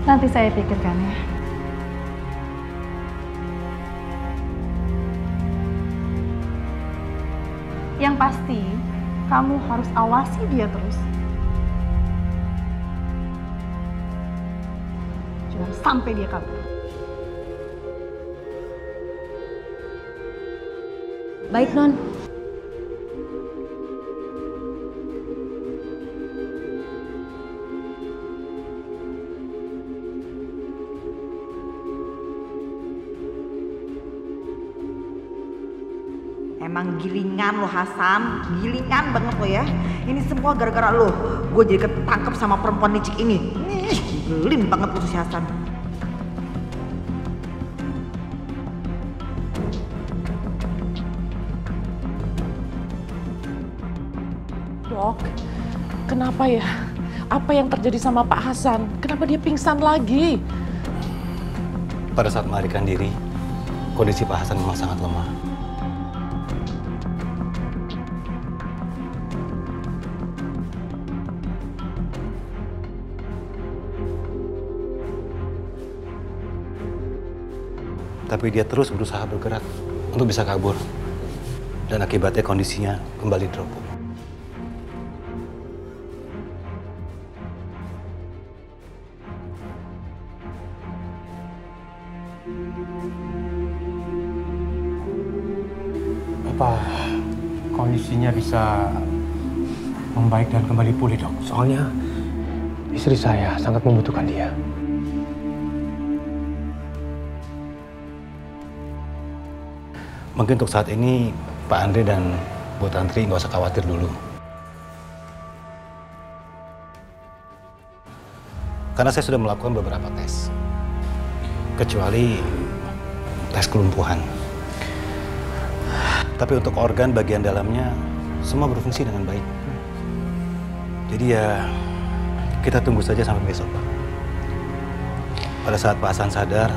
Nanti saya pikirkan ya. Yang pasti, kamu harus awasi dia terus. Jangan sampai dia kabur. Baik, Non. Emang gilingan lo Hasan, gilingan banget lo ya. Ini semua gara-gara lo. Gue jadi ketangkep sama perempuan licik ini. Nyebelin banget lo si Hasan. Dok, kenapa ya? Apa yang terjadi sama Pak Hasan? Kenapa dia pingsan lagi? Pada saat melarikan diri, kondisi Pak Hasan memang sangat lemah. Tapi dia terus berusaha bergerak untuk bisa kabur. Dan akibatnya kondisinya kembali drop. Apa kondisinya bisa membaik dan kembali pulih, Dok? Soalnya istri saya sangat membutuhkan dia. Mungkin untuk saat ini Pak Andre dan Bu Tantri nggak usah khawatir dulu. Karena saya sudah melakukan beberapa tes. Kecuali tes kelumpuhan. Tapi untuk organ bagian dalamnya semua berfungsi dengan baik. Jadi ya, kita tunggu saja sampai besok, Pak. Pada saat Pak Hasan sadar,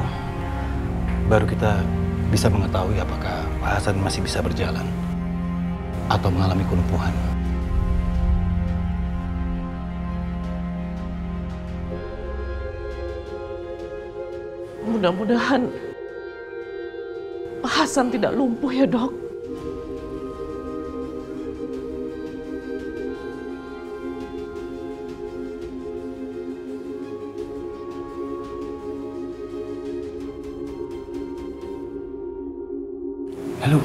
baru kita bisa mengetahui apakah Pak Hasan masih bisa berjalan atau mengalami kelumpuhan. Mudah-mudahan Pak Hasan tidak lumpuh ya, Dok. Lalu,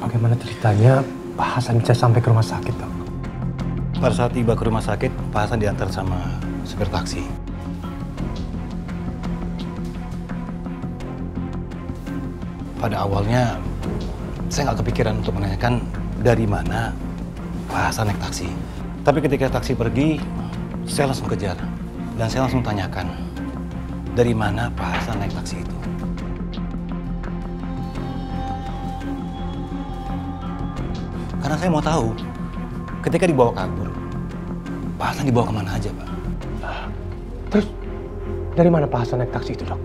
bagaimana ceritanya Pak Hasan bisa sampai ke rumah sakit, Dok? Pada saat tiba ke rumah sakit, Pak Hasan diantar sama supir taksi. Pada awalnya, saya nggak kepikiran untuk menanyakan dari mana Pak Hasan naik taksi. Tapi ketika taksi pergi, saya langsung kejar. Dan saya langsung tanyakan, dari mana Pak Hasan naik taksi itu. Karena saya mau tahu, ketika dibawa kabur, Pak Hasan dibawa kemana aja, Pak? Terus, dari mana Pak Hasan naik taksi itu, Dok?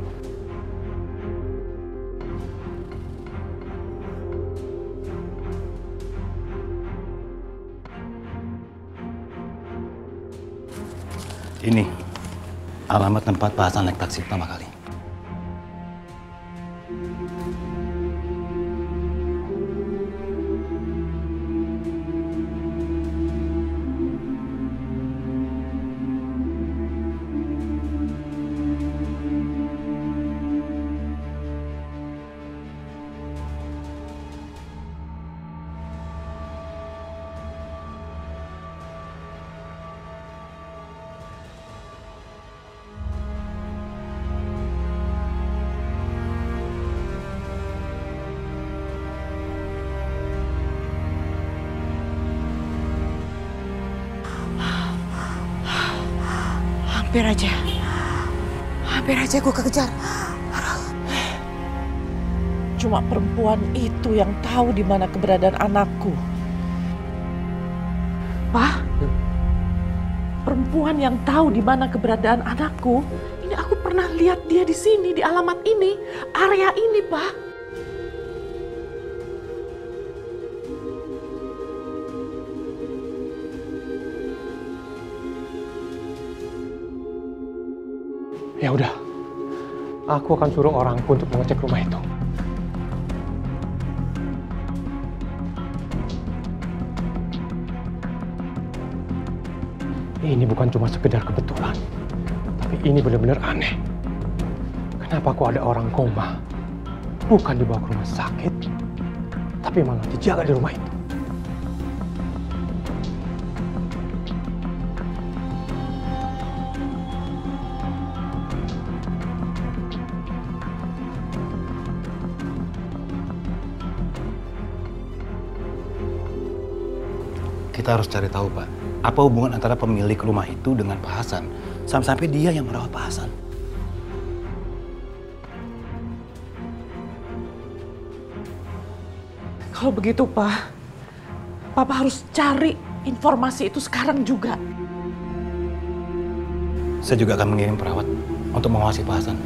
Ini alamat tempat Pak Hasan naik taksi pertama kali. Hampir aja gue kekejar. Cuma perempuan itu yang tahu di mana keberadaan anakku. Pak, perempuan yang tahu di mana keberadaan anakku, ini aku pernah lihat dia di sini, di alamat ini, area ini, Pak. Ya udah, aku akan suruh orangku untuk mengecek rumah itu. Ini bukan cuma sekedar kebetulan, tapi ini benar-benar aneh. Kenapa kok ada orang koma, bukan dibawa ke rumah sakit, tapi malah dijaga di rumah itu? Kita harus cari tahu, Pak, apa hubungan antara pemilik rumah itu dengan Pak Hasan, sampai dia yang merawat Pak Hasan. Kalau begitu, Pak, Papa harus cari informasi itu sekarang juga. Saya juga akan mengirim perawat untuk mengawasi Pak Hasan.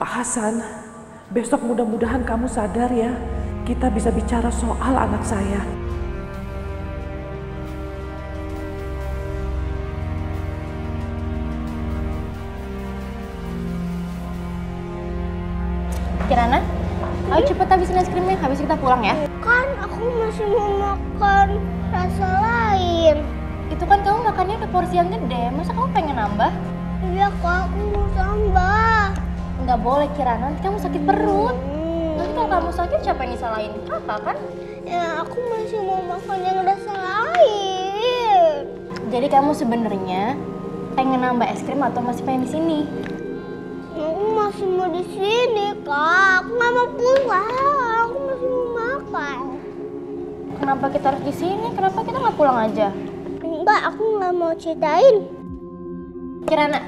Pak Hasan, besok mudah-mudahan kamu sadar ya, kita bisa bicara soal anak saya. Kirana, ayo cepet habisin es krimnya, habis kita pulang ya. Kan aku masih mau makan rasa lain. Itu kan kamu makannya udah porsi yang gede, masa kamu pengen nambah? Iya kak, aku mau tambah. Nggak boleh Kirana, nanti kamu sakit perut. Nanti kalau kamu sakit siapa yang disalahin? Kakak kan? Ya aku masih mau makan yang rasa lain. Jadi kamu sebenarnya pengen nambah es krim atau masih pengen di sini? Aku masih mau di sini kak, aku nggak mau pulang. Aku masih mau makan. kenapa kita harus di sini? Kenapa kita nggak pulang aja? Enggak, aku nggak mau ceritain. Kirana,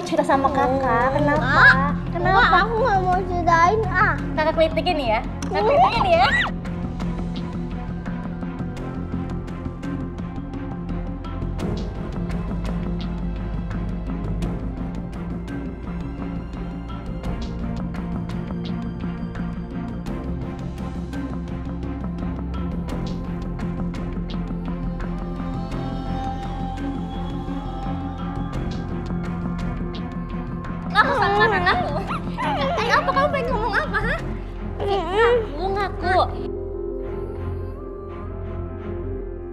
cerita sama kakak. Kenapa? Kenapa? Aku nggak mau ceritain. Kakak kritikin ya. Kakak kritikin ya. Apa kamu pengen ngomong apa, ha? Aku ngaku.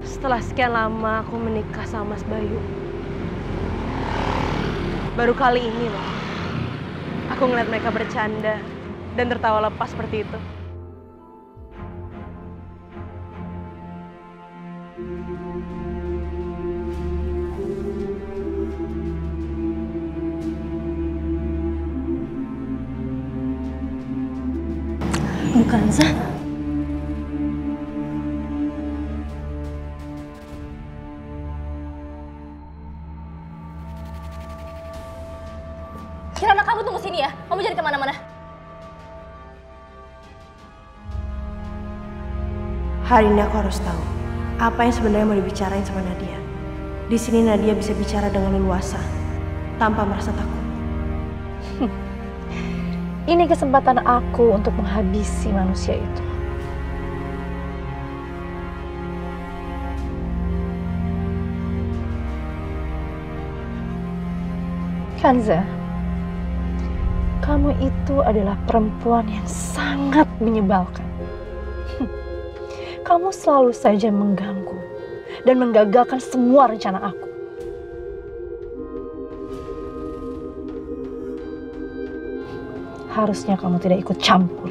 Setelah sekian lama aku menikah sama Mas Bayu. Baru kali ini loh, aku ngeliat mereka bercanda dan tertawa lepas seperti itu. Bukan, Za. Kirana, kamu tunggu sini ya. Kamu jangan kemana-mana. Hari ini aku harus tahu apa yang sebenarnya mau dibicarain sama Nadia. Di sini Nadia bisa bicara dengan leluasa, tanpa merasa takut. Ini kesempatan aku untuk menghabisi manusia itu. Kanza, kamu itu adalah perempuan yang sangat menyebalkan. Kamu selalu saja mengganggu dan menggagalkan semua rencana aku. Harusnya kamu tidak ikut campur.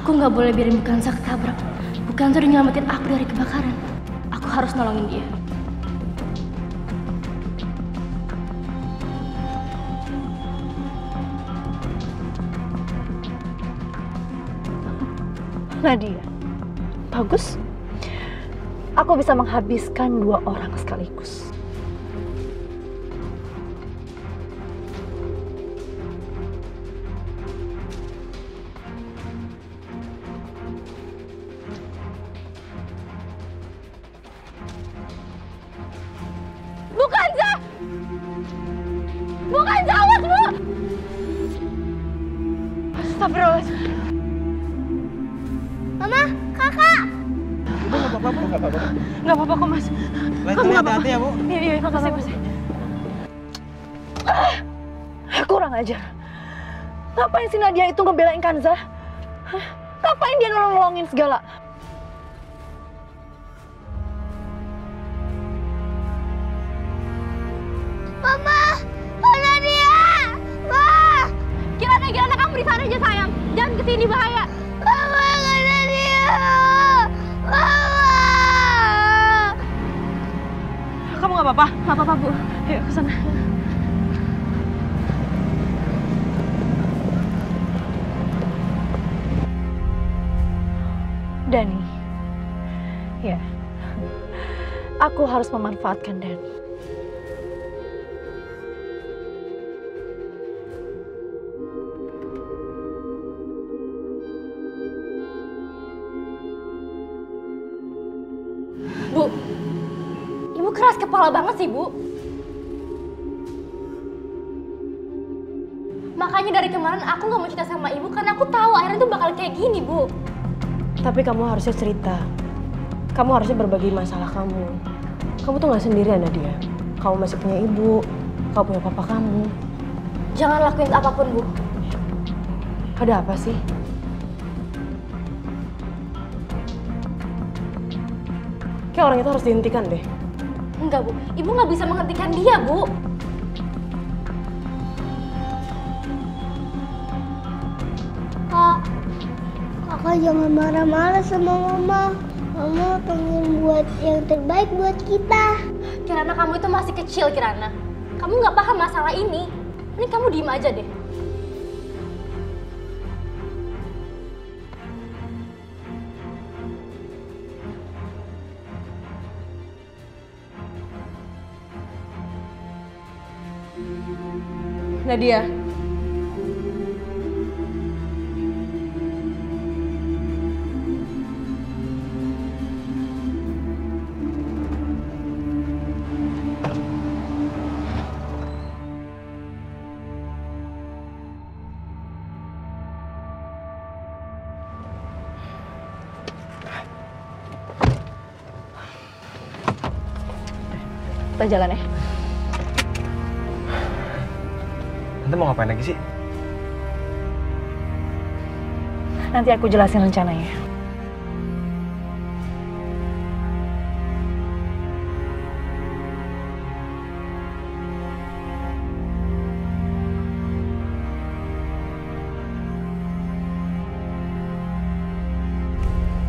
Aku nggak boleh biarin Bukanza ketabrak. Bukanza udah nyelamatin aku dari kebakaran. Aku harus nolongin dia. Nadia, bagus. Aku bisa menghabiskan 2 orang sekaligus. Bukanza! Bukanza, awas, Bu! Astagfirullah. Mama, kakak! Nggak apa-apa kok, Mas. Kamu hati-hati ya, Bu. Iya, makasih. Kurang ajar. Ngapain si Nadia itu ngebelain Kanza? Hah? Ngapain dia nolongin segala? Mama! Nadia! Ma! Kirana, kamu di sana aja, sayang. Jangan kesini, bahaya. Mama, Nadia! Mama! Kamu nggak apa-apa? Nggak apa-apa, Bu. Yuk, ke sana. Dani. Ya. Aku harus memanfaatkan Dani. Bu, Ibu keras kepala banget sih, Bu. Makanya dari kemarin aku nggak mau cerita sama Ibu karena aku tahu akhirnya tuh bakal kayak gini, Bu. Tapi kamu harusnya cerita. Kamu harusnya berbagi masalah kamu. Kamu tuh nggak sendirian, Nadia. Kamu masih punya ibu, kamu punya papa kamu. Jangan lakuin apapun, Bu. Ada apa sih? Kayak orang itu harus dihentikan deh. Enggak, Bu. Ibu nggak bisa menghentikan dia, Bu. Papa jangan marah-marah sama Mama. Mama pengen buat yang terbaik buat kita. Kirana, kamu itu masih kecil, Kirana. Kamu nggak paham masalah ini. Ini kamu diem aja deh. Nadia. Kita jalan ya. Tante mau ngapain lagi sih? Nanti aku jelasin rencananya.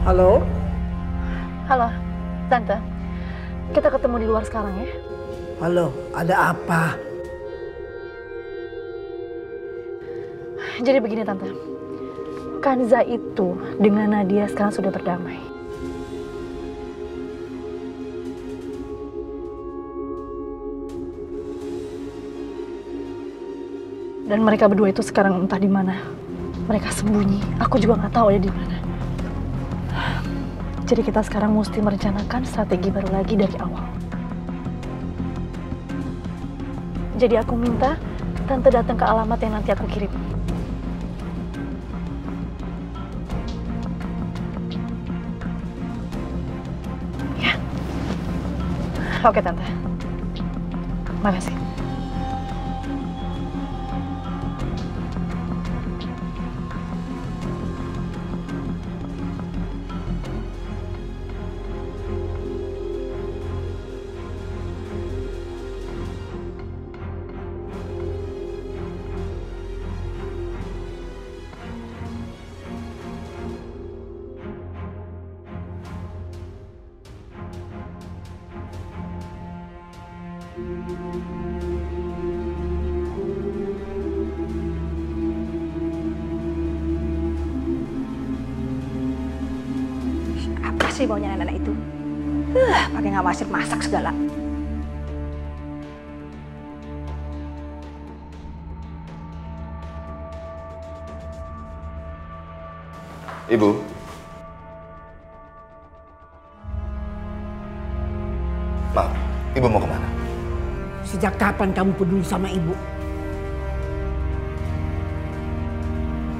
Halo? Halo, Tante. Kita ketemu di luar sekarang ya. Halo, ada apa? Jadi begini Tante, Kanza itu dengan Nadia sekarang sudah berdamai. Dan mereka berdua itu sekarang entah di mana. Mereka sembunyi, aku juga nggak tahu ada di mana. Jadi kita sekarang mesti merencanakan strategi baru lagi dari awal. Jadi aku minta Tante datang ke alamat yang nanti aku kirim. Oke, Tante. Makasih. Apa sih maunya nenek itu? Pakai nggak masak segala. Ibu. Maaf, Ibu mau kemana? Sejak kapan kamu peduli sama ibu?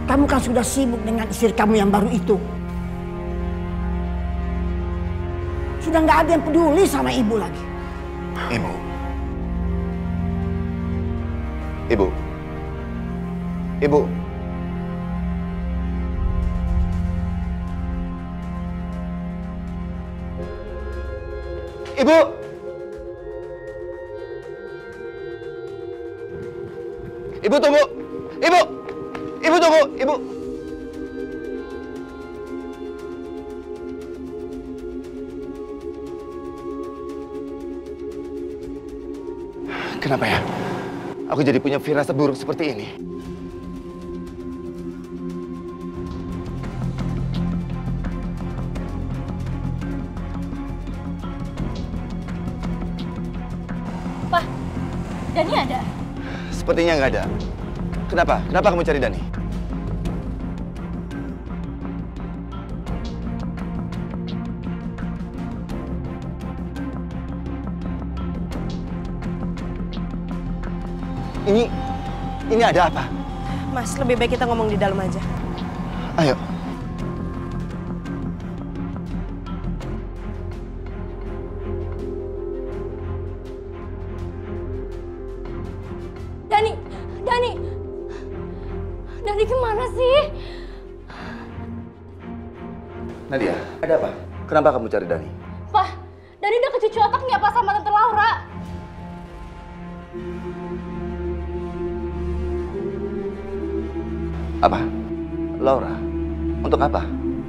Kamu kan sudah sibuk dengan istri kamu yang baru itu. Sudah nggak ada yang peduli sama ibu lagi. Ibu. Ibu. Ibu. Ibu. Ibu tunggu. Ibu. Ibu tunggu. Ibu. Kenapa ya? Aku jadi punya firasat buruk seperti ini. Pak, Dani ada? Sepertinya nggak ada. Kenapa? Kenapa kamu cari Dani? Ini ada apa? Mas, lebih baik kita ngomong di dalam aja. Ayo. Dani kemana sih? Nadia, ada apa? Kenapa kamu cari Dani? Pak, Dani udah kecucu otaknya Pak sama Tante Laura. Apa? Laura? Untuk apa?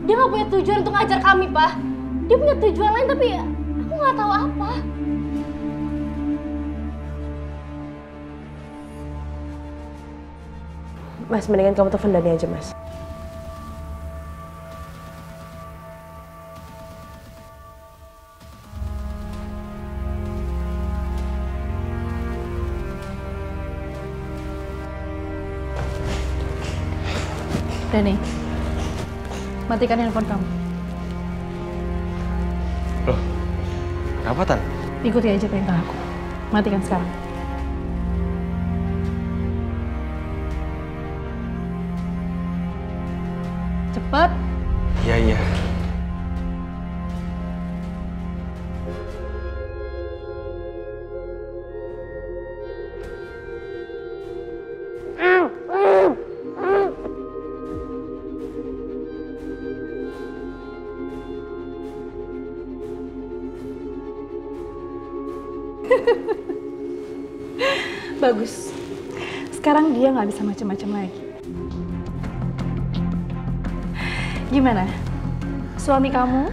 Dia nggak punya tujuan untuk ngajar kami, Pak. Dia punya tujuan lain, tapi aku nggak tahu apa. Mas, mendingan kamu telepon Dani aja, Mas. Dani, matikan handphone kamu. Loh, kenapa Tan? Ikuti aja perintah aku. Matikan sekarang. Cepet. Iya, iya. Bagus. Sekarang dia nggak bisa macam-macam lagi. Gimana? Suami kamu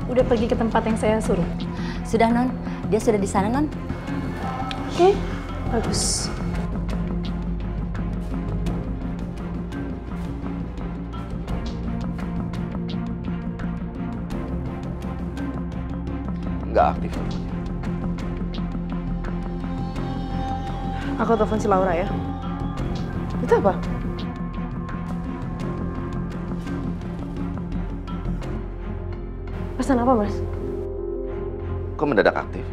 udah pergi ke tempat yang saya suruh? Sudah, Non. Dia sudah di sana, Non. Oke, bagus. Nggak aktif. Aku telepon si Laura ya. Itu apa? Pesan apa, Mas? Kok mendadak aktif?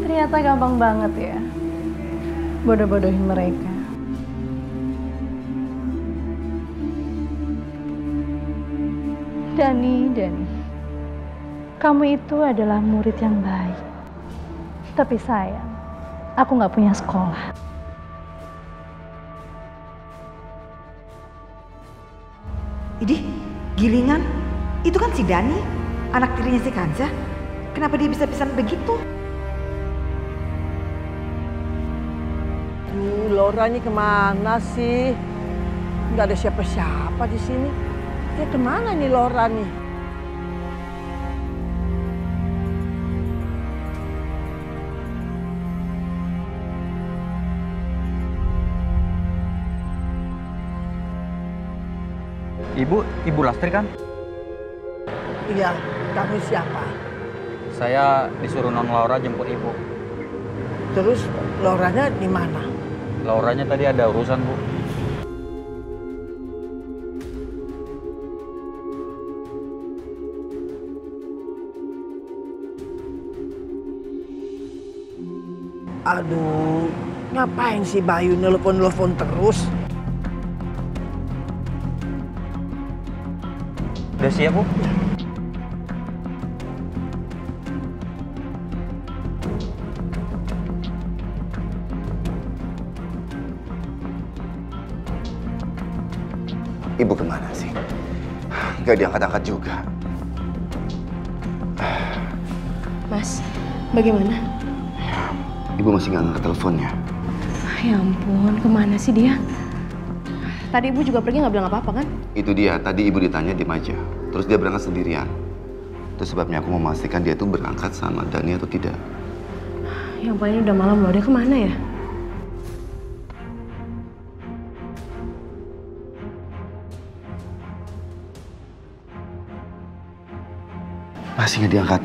Ternyata gampang banget ya bodoh-bodohin mereka. Dani, kamu itu adalah murid yang baik. Tapi sayang, aku nggak punya sekolah. Idih, gilingan. Itu kan si Dani, anak tirinya si Kanza. Kenapa dia bisa pesan begitu? Laura ini kemana sih? Nggak ada siapa-siapa di sini. Dia kemana nih Laura nih? Ibu Lastri kan? Iya, kamu siapa? Saya disuruh Non Laura jemput ibu. Terus Lauranya di mana? Lauranya tadi ada urusan, Bu. Aduh, ngapain sih Bayu nelpon-nelpon terus? Udah siap, Bu? Ibu kemana sih? Gak diangkat-angkat juga. Mas, bagaimana? Ibu masih nggak angkat teleponnya. Ya ampun, kemana sih dia? Tadi ibu juga pergi nggak bilang apa-apa kan? Itu dia, tadi ibu ditanya diem aja. Terus dia berangkat sendirian. Itu sebabnya aku mau memastikan dia tuh berangkat sama Dani atau tidak. Yang paling udah malam loh, dia kemana ya? Masih nggak diangkat.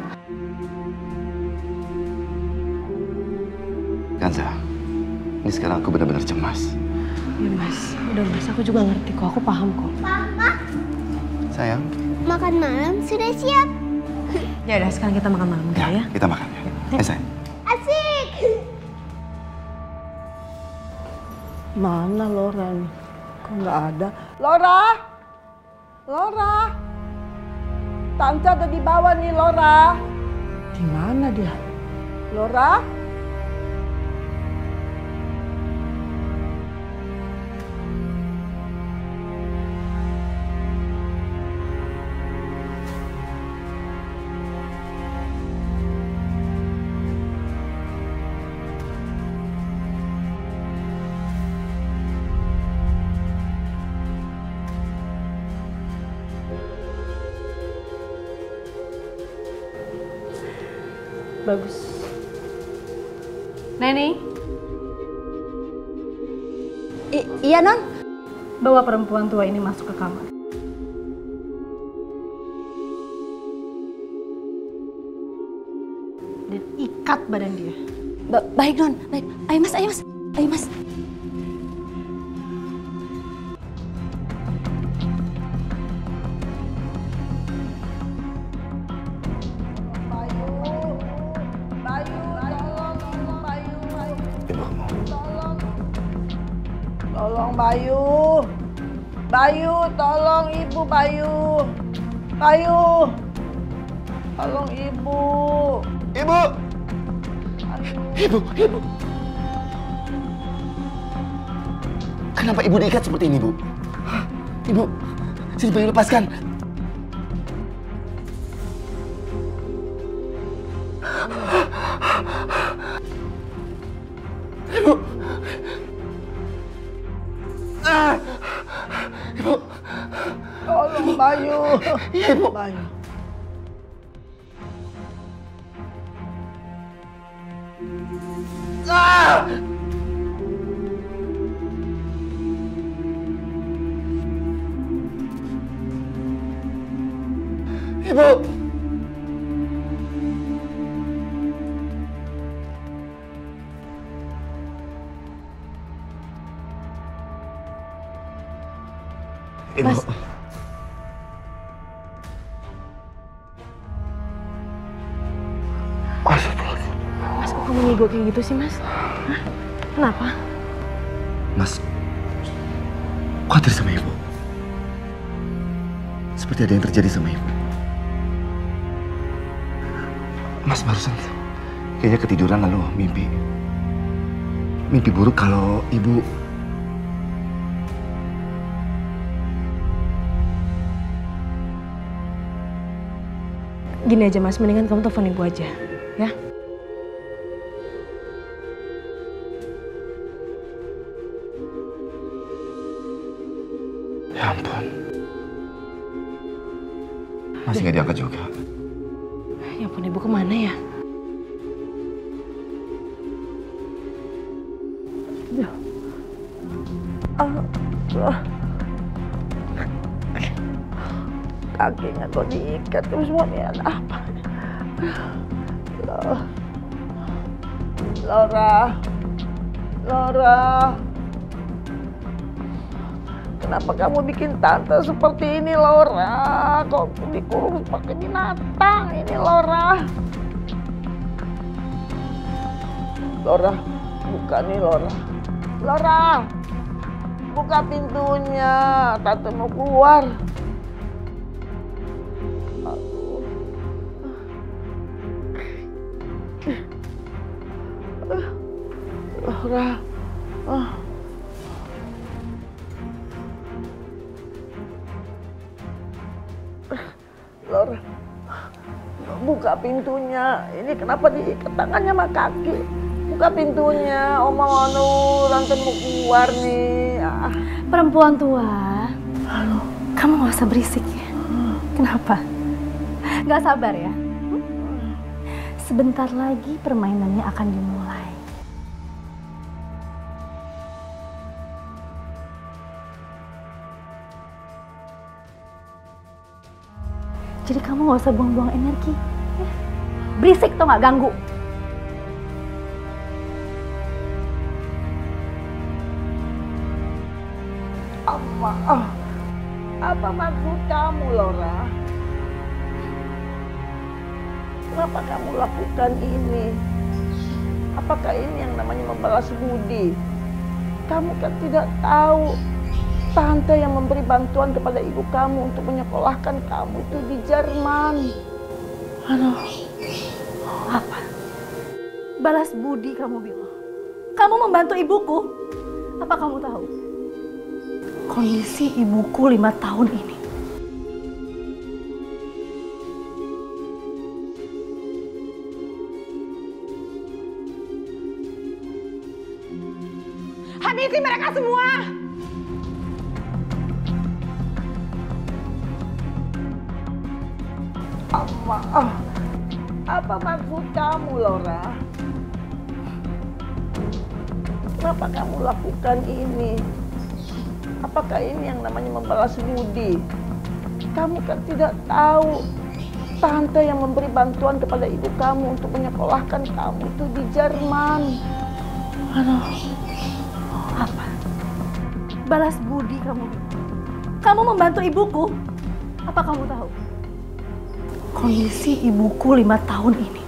Kanza, ini sekarang aku benar-benar cemas. Ya mas, udah mas, aku juga ngerti kok, aku paham kok. Papa, Sayang. makan malam sudah siap. Ya udah, sekarang kita makan malam ya. Kita makan ya. Sayang. Asik. Mana Laura nih? Kok nggak ada? Laura! Laura! Tante ada di bawah nih, Laura. Di mana dia? Laura? Bagus. Neni? Iya, Non. Bawa perempuan tua ini masuk ke kamar. Dan ikat badan dia. Baik, Non. Baik. Ayo, Mas. Ayo, Mas. Ayo, Mas. Tolong Bayu. Bayu, tolong Ibu Bayu. Bayu. Tolong Ibu. Ibu. Ibu. Kenapa Ibu diikat seperti ini, Bu? Ibu, sini Bayu lepaskan. Ibu. Ibu. Tolong Bayu. Ibu. Bayu. Ibu. Ibu. Mas. Mas, kok kamu ngigo kayak gitu sih, Mas? Hah? Kenapa? Mas, khawatir sama Ibu. Seperti ada yang terjadi sama Ibu. Mas barusan kayaknya ketiduran lalu mimpi. Mimpi buruk kalau Ibu... Gini aja, Mas. Mendingan kamu telepon Ibu aja, ya? Ya ampun. Masih nggak diangkat juga. Ya ampun, Ibu kemana ya? Kakinya kok diikat terus semuanya apa? Laura. Kenapa kamu bikin tante seperti ini, Laura? Kok dikurung seperti binatang ini, Laura? Laura, buka nih, Laura. Laura, buka pintunya. Tante mau keluar. Laura. Laura, buka pintunya. Ini kenapa diikat tangannya sama kaki? Buka pintunya. Oma Manu, Tante mau keluar nih. Perempuan tua, kamu gak usah berisik ya. Kenapa? Gak sabar ya? Sebentar lagi permainannya akan dimulai. Jadi kamu gak usah buang-buang energi. Ya. Berisik tuh, gak ganggu. Apa maksud kamu, Laura? Kenapa kamu lakukan ini? Apakah ini yang namanya membalas budi? Kamu kan tidak tahu Tante yang memberi bantuan kepada ibu kamu untuk menyekolahkan kamu itu di Jerman. Aduh, apa? Balas budi kamu bilang? Kamu membantu ibuku? Apa kamu tahu? Kondisi ibuku 5 tahun ini. Habisi mereka semua! Apa maksud kamu, Laura? Kenapa kamu lakukan ini? Apakah ini yang namanya membalas budi? Kamu kan tidak tahu tante yang memberi bantuan kepada ibu kamu untuk menyekolahkan kamu itu di Jerman. Aduh, apa? Balas budi kamu? Kamu membantu ibuku? Apa kamu tahu? Kondisi ibuku 5 tahun ini.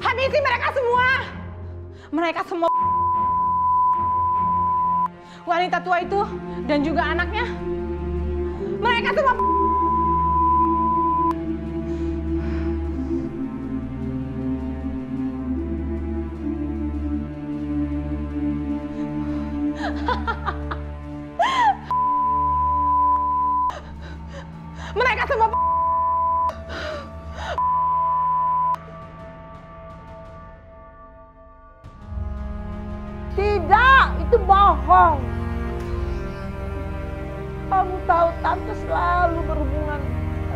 Habisi mereka semua! Mereka semua wanita tua itu dan juga anaknya. Mereka semua mereka semua Tidak, itu bohong. Kamu tahu tante selalu berhubungan,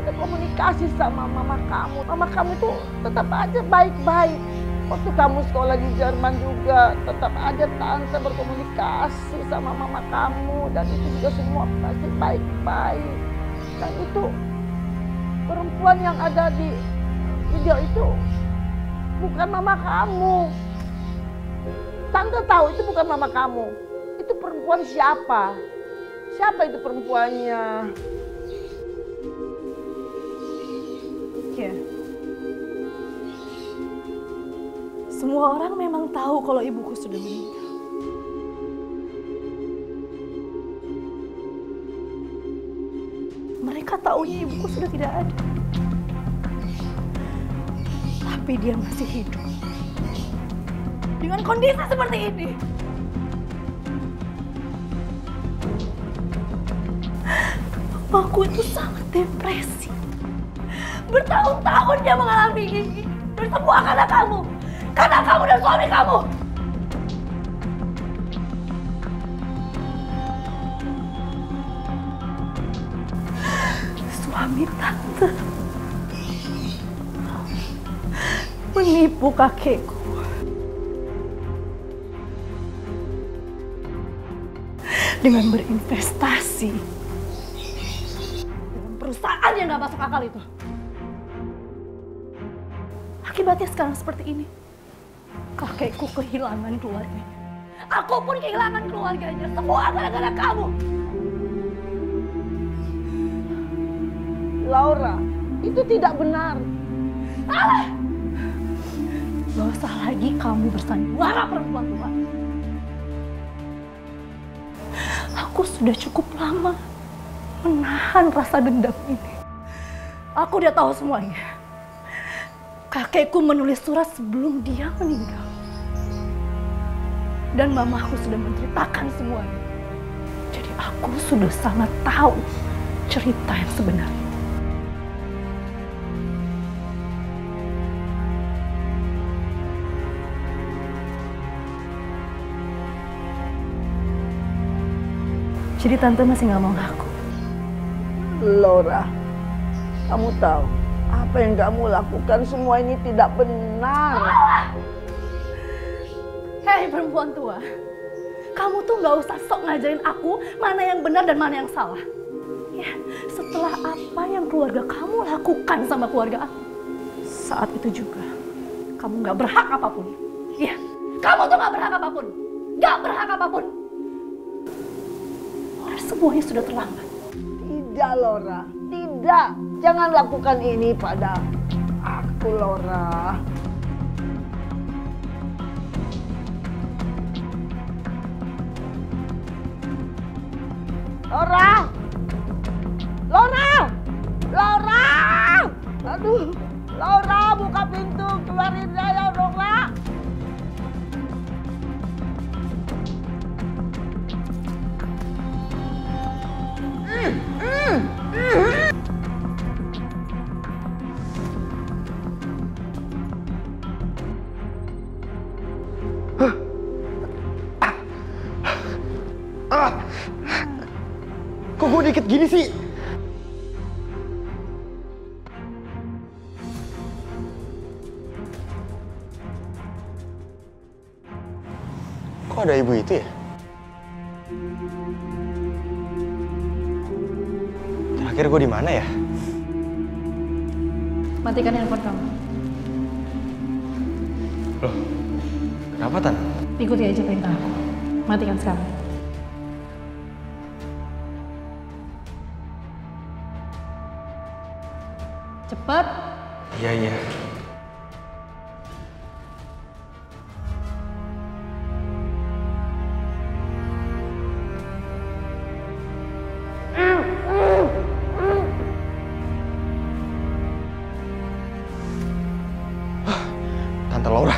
ada komunikasi sama mama kamu. Mama kamu tuh tetap aja baik-baik. Waktu kamu sekolah di Jerman juga tetap aja tante berkomunikasi sama mama kamu dan itu juga semua pasti baik-baik. Dan itu perempuan yang ada di video itu bukan mama kamu. Tante tahu itu bukan mama kamu. Itu perempuan siapa? Siapa itu perempuannya? Ya. Semua orang memang tahu kalau ibuku sudah meninggal. Mereka taunya ibuku sudah tidak ada. Tapi dia masih hidup. Dengan kondisi seperti ini. Papaku itu sangat depresi. Bertahun-tahun dia mengalami ini. Dan semua karena kamu. Karena kamu dan suami kamu. Suami tante menipu kakekku. Dengan berinvestasi dalam perusahaan yang gak masuk akal itu. Akibatnya sekarang seperti ini. Kakekku kehilangan keluarganya. Aku pun kehilangan keluarganya. Semua gara-gara kamu. Laura, itu tidak benar. Salah! Gak usah lagi kamu bersandiwara perempuan tua. Aku sudah cukup lama menahan rasa dendam ini. Aku udah tahu semuanya. Kakekku menulis surat sebelum dia meninggal. Dan mamaku sudah menceritakan semuanya. Jadi aku sudah sangat tahu cerita yang sebenarnya. Jadi tante masih nggak mau ngaku. Laura, kamu tahu apa yang kamu lakukan semua ini tidak benar. Hei perempuan tua, kamu tuh nggak usah sok ngajarin aku mana yang benar dan mana yang salah. Ya, setelah apa yang keluarga kamu lakukan sama keluarga aku, saat itu juga kamu nggak berhak apapun. Iya, kamu tuh nggak berhak apapun, nggak berhak apapun. Semuanya sudah terlambat. Tidak, Laura. Tidak. Jangan lakukan ini pada aku, Laura. Laura! Laura! Laura! Aduh, Laura, buka pintu. Keluarin saya dong, La. Kok gue dikit gini sih? Kok ada ibu itu ya? Terakhir gue di mana ya? Matikan handphone kamu. Loh, kenapa Tan? Ikuti aja perintah aku. Matikan sekarang. Cepet. Iya, iya. Tante Laura.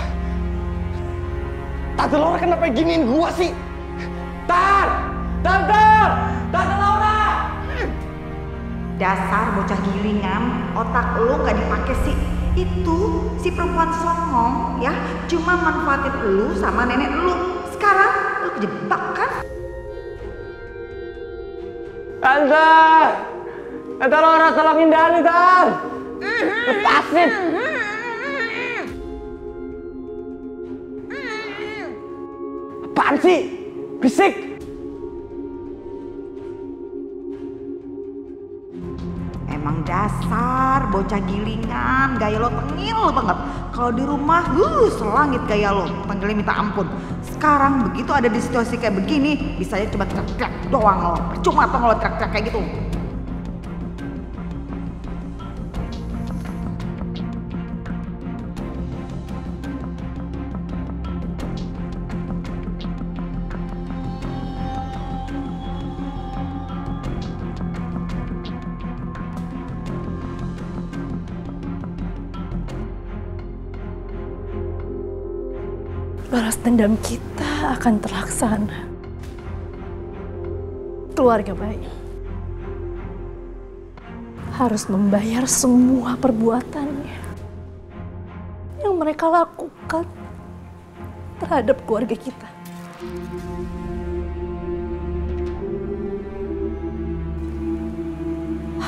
Tante Laura kenapa giniin gua sih? Tante Laura! Dasar bocah gilingan, otak lu gak dipakai sih. Itu si perempuan songong ya, cuma manfaatin lu sama nenek lu. Sekarang lu kejebak kan? Tante Laura tolongin Dani, Tan! Lepasin! Apaan sih? Bisik! Emang dasar bocah gilingan, gaya lo tengil banget. Kalau di rumah, selangit gaya lo, panggilnya minta ampun. Sekarang begitu ada di situasi kayak begini, bisa aja cuma teriak-teriak doang lo. Percuma atau lo teriak-teriak kayak gitu. Balas dendam kita akan terlaksana. Keluarga baik harus membayar semua perbuatannya yang mereka lakukan terhadap keluarga kita.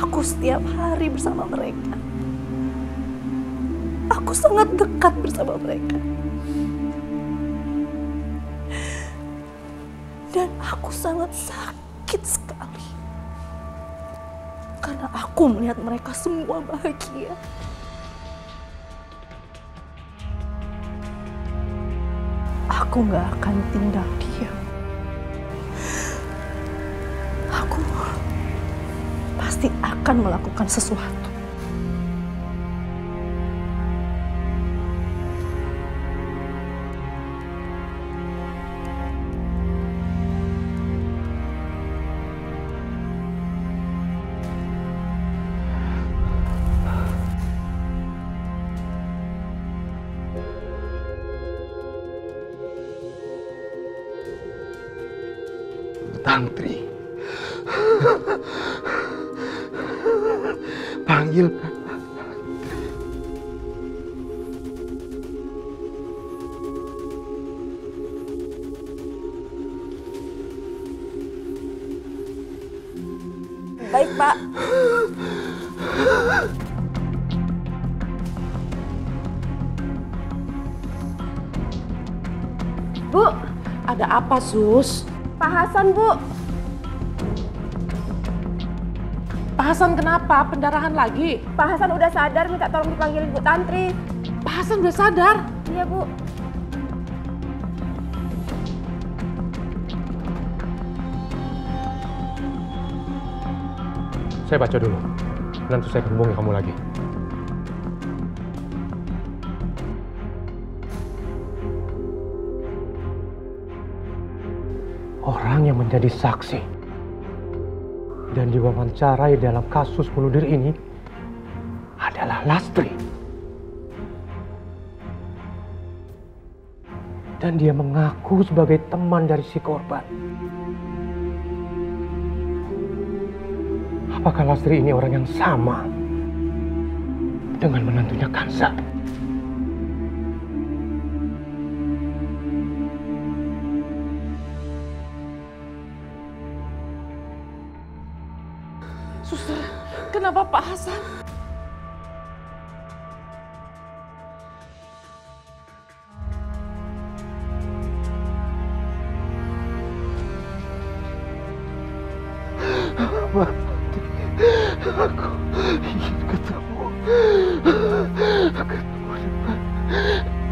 Aku setiap hari bersama mereka. Aku sangat dekat bersama mereka. Dan aku sangat sakit sekali. Karena aku melihat mereka semua bahagia. Aku gak akan tinggal diam. Aku pasti akan melakukan sesuatu. Tantri. Panggil Baik, Pak. Bu, ada apa, Sus? Pak Hasan, Bu. Pak Hasan kenapa? Pendarahan lagi? Pak Hasan udah sadar, minta tolong dipanggilin Bu Tantri. Pak Hasan udah sadar? Iya, Bu. Saya baca dulu. Nanti saya hubungi kamu lagi. Orang yang menjadi saksi dan diwawancarai dalam kasus bunuh diri ini adalah Lastri. Dan dia mengaku sebagai teman dari si korban. Apakah Lastri ini orang yang sama dengan menantunya Kansa? Suster, kenapa Pak Hasan? Aku ingin ketemu dengan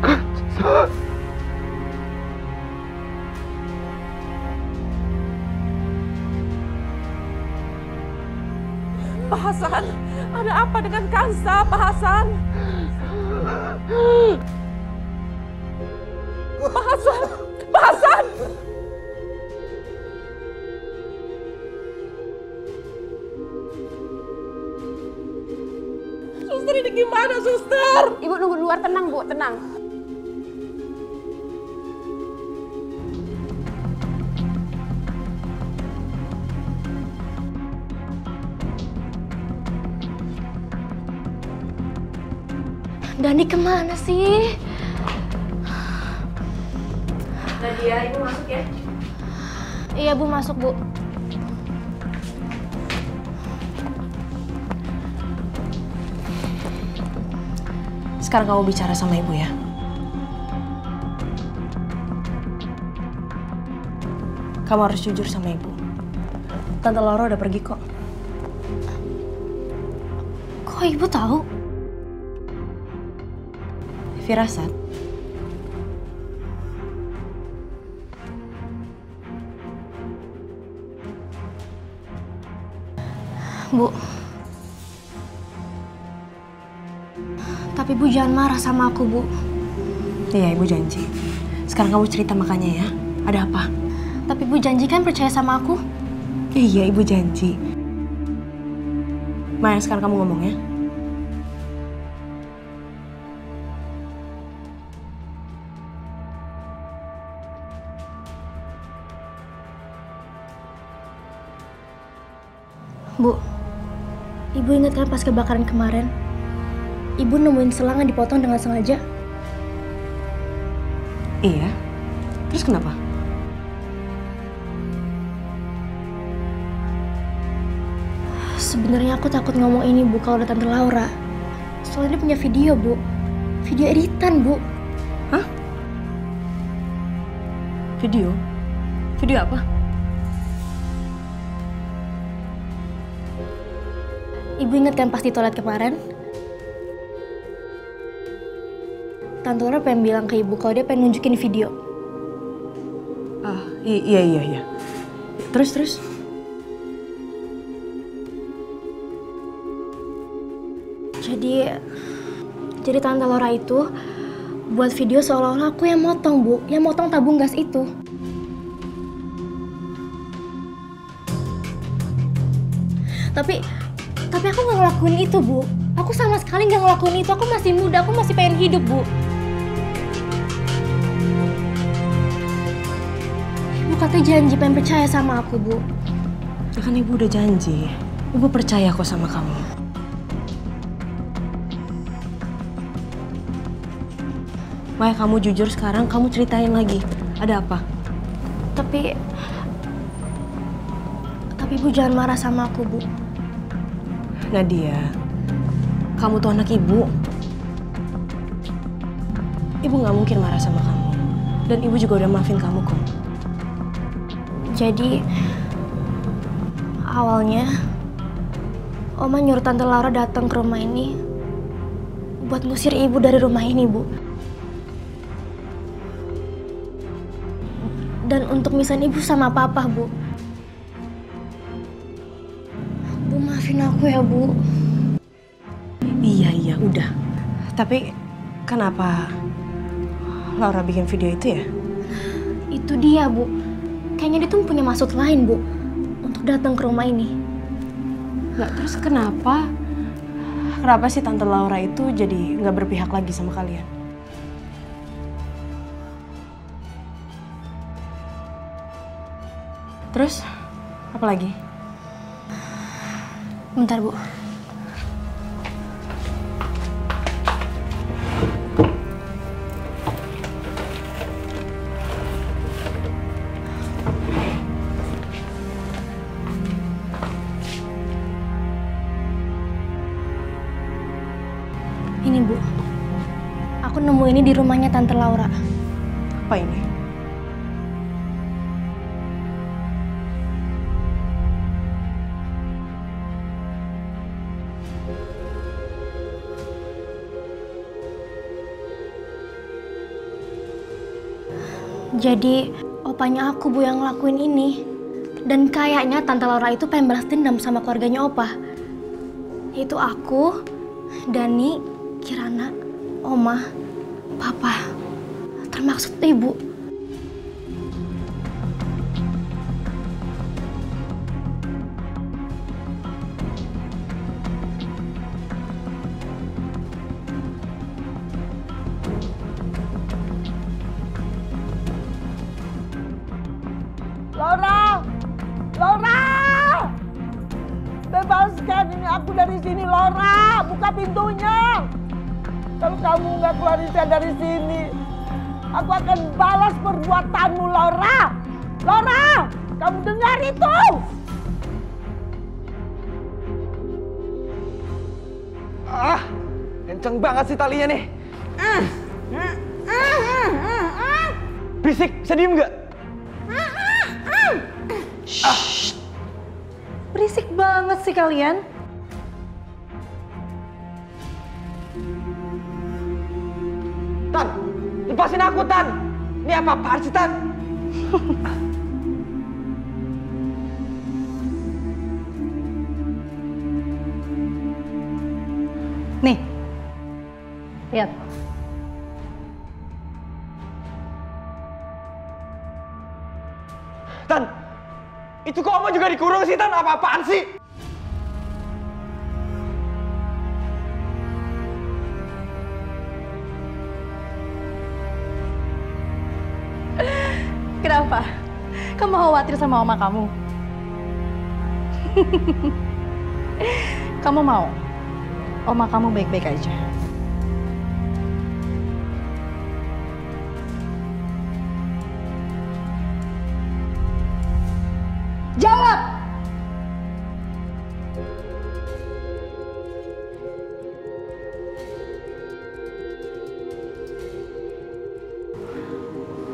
Kansa. Pak Hasan, ada apa dengan Kansa, Pak Hasan? Pak Hasan, Pak Hasan! Suster, ini gimana, suster? Ibu nunggu di luar, tenang Bu, tenang. Dani kemana sih? Nadia, Ibu masuk ya? Iya Bu, masuk Bu. Sekarang kamu bicara sama Ibu ya. Kamu harus jujur sama Ibu. Tante Laura udah pergi kok. Kok Ibu tahu? Firasat. Bu. Tapi Bu jangan marah sama aku, Bu. Iya, Ibu janji. Sekarang kamu cerita makanya ya. Ada apa? Tapi Bu janji kan percaya sama aku? Iya, Ibu janji. Maya, sekarang kamu ngomong ya. Bu, Ibu ingat kan pas kebakaran kemarin? Ibu nemuin selang yang dipotong dengan sengaja. Iya. Terus kenapa? Sebenarnya aku takut ngomong ini Bu kalau ada Tante Laura. Soalnya dia punya video, Bu. Video editan, Bu. Hah? Video? Video apa? Ibu ingat kan pas di toilet kemarin? Tante Laura pengen bilang ke Ibu kalau dia pengen nunjukin video. Ah, iya. Terus? Jadi Tante Laura itu buat video seolah-olah aku yang motong, Bu. Yang motong tabung gas itu. Tapi aku nggak ngelakuin itu, Bu. Aku sama sekali nggak ngelakuin itu. Aku masih muda, aku masih pengen hidup, Bu. Ibu katanya janji pengen percaya sama aku, Bu. Ya kan Ibu udah janji. Ibu percaya kok sama kamu. Maya, kamu jujur sekarang, kamu ceritain lagi. Ada apa? Tapi Ibu jangan marah sama aku, Bu. Nadia, kamu tuh anak Ibu. Ibu nggak mungkin marah sama kamu. Dan Ibu juga udah maafin kamu kok. Jadi, awalnya Oma nyuruh Tante Laura datang ke rumah ini buat ngusir Ibu dari rumah ini, Bu. Dan untuk misahin Ibu sama Papa, Bu. Bu, maafin aku ya, Bu. Iya, udah. Tapi kenapa Laura bikin video itu ya? Itu dia, Bu. Kayaknya dia tuh punya maksud lain, Bu. Untuk datang ke rumah ini. Nggak, terus kenapa? Kenapa sih Tante Laura itu jadi nggak berpihak lagi sama kalian? Terus, apa lagi? Bentar, Bu. Ini Bu, aku nemu ini di rumahnya Tante Laura. Apa ini? Jadi opanya aku Bu yang ngelakuin ini. Dan kayaknya Tante Laura itu pengen balas dendam sama keluarganya Opa. Itu aku, Dani, Kirana, Oma, Papa, termaksud Ibu. Laura! Laura! Bebaskan ini aku dari sini, Laura! Buka pintunya! Kalau kamu nggak keluarin saya dari sini, aku akan balas perbuatanmu, Laura! Laura! Kamu dengar itu? Ah, kenceng banget sih talinya nih. Berisik, bisa diem nggak? Berisik banget sih kalian. Tan, lepasin aku, Tan. Ini apa-apaan sih, Tan? Nih, lihat. Tan, itu kok Oma juga dikurung sih, Tan? Apa-apaan sih? Kenapa? Kamu khawatir sama oma kamu? Kamu mau oma kamu baik-baik aja? Jawab!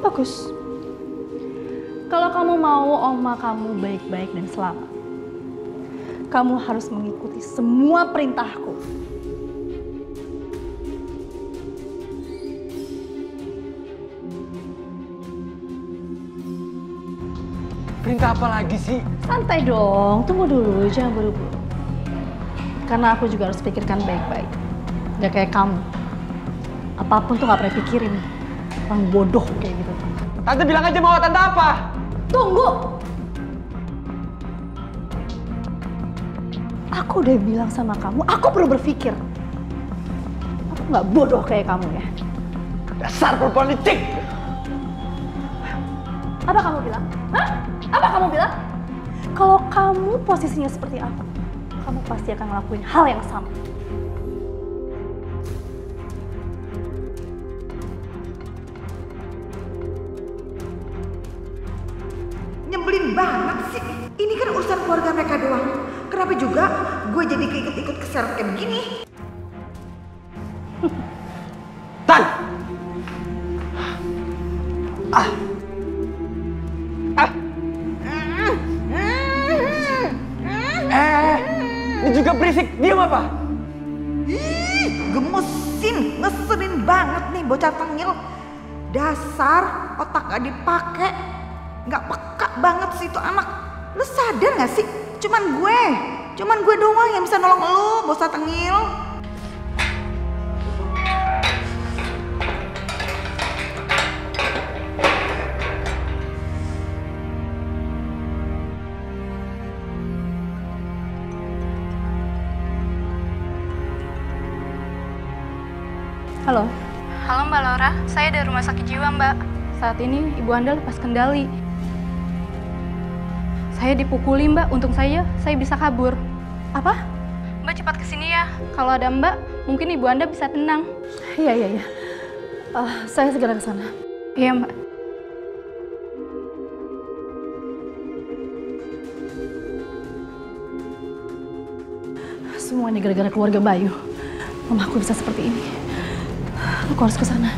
Bagus. Kalau kamu mau oma kamu baik-baik dan selamat, kamu harus mengikuti semua perintahku. Perintah apa lagi sih? Santai dong, tunggu dulu, jangan buru-buru. Karena aku juga harus pikirkan baik-baik. Gak kayak kamu. Apapun tuh gak pernah pikirin. Orang bodoh kayak gitu. Tante bilang aja mau tante apa? Tunggu! Aku udah bilang sama kamu, aku perlu berpikir. Aku gak bodoh kayak kamu ya. Dasar perempuan licik! Apa kamu bilang? Hah? Apa kamu bilang? Kalau kamu posisinya seperti aku, kamu pasti akan ngelakuin hal yang sama. Nyebelin banget sih. Ini kan urusan keluarga mereka doang. Kenapa juga gue jadi keikut-ikut keseret kayak begini? Tan! Ini juga berisik. Diam apa? Ih, gemesin, ngeselin banget nih bocah tengil. Dasar otak gak dipakai. Gak peka banget sih itu anak. Lu sadar gak sih? Cuman gue doang yang bisa nolong lu, bocah tengil. Halo. Halo Mbak Laura, saya dari Rumah Sakit Jiwa Mbak. Saat ini Ibu Anda lepas kendali. Saya dipukuli Mbak, untung saya bisa kabur. Apa? Mbak cepat kesini ya. Kalau ada Mbak, mungkin Ibu Anda bisa tenang. Iya. Saya segera ke sana. Iya Mbak. Semua ini gara-gara keluarga Bayu. mamaku bisa seperti ini. Aku harus ke sana.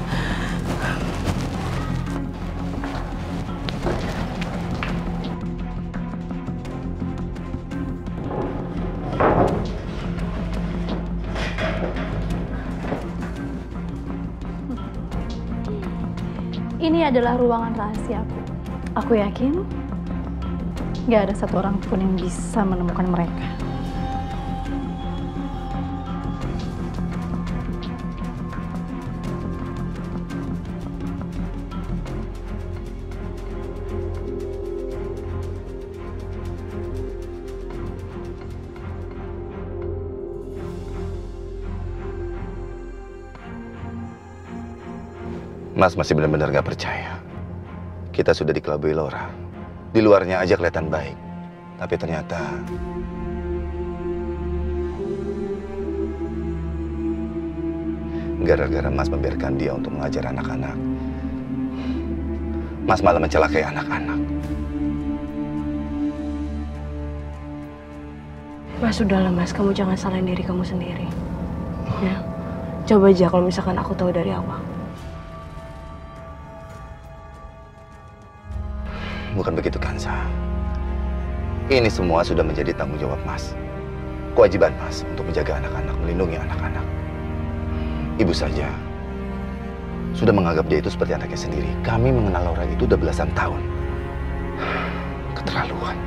Ini adalah ruangan rahasiaku. Aku yakin gak ada satu orang pun yang bisa menemukan mereka. Mas masih benar-benar gak percaya. Kita sudah dikelabui Laura. Di luarnya aja kelihatan baik. Tapi ternyata... gara-gara Mas membiarkan dia untuk mengajar anak-anak, Mas malah mencelakai anak-anak. Mas, udahlah Mas, kamu jangan salahin diri kamu sendiri. Ya, coba aja kalau misalkan aku tahu dari awal. Bukan begitu, Kansa. Ini semua sudah menjadi tanggung jawab Mas. Kewajiban Mas untuk menjaga anak-anak, melindungi anak-anak. Ibu saja sudah menganggap dia itu seperti anaknya sendiri. Kami mengenal Laura itu udah belasan tahun. Keterlaluan.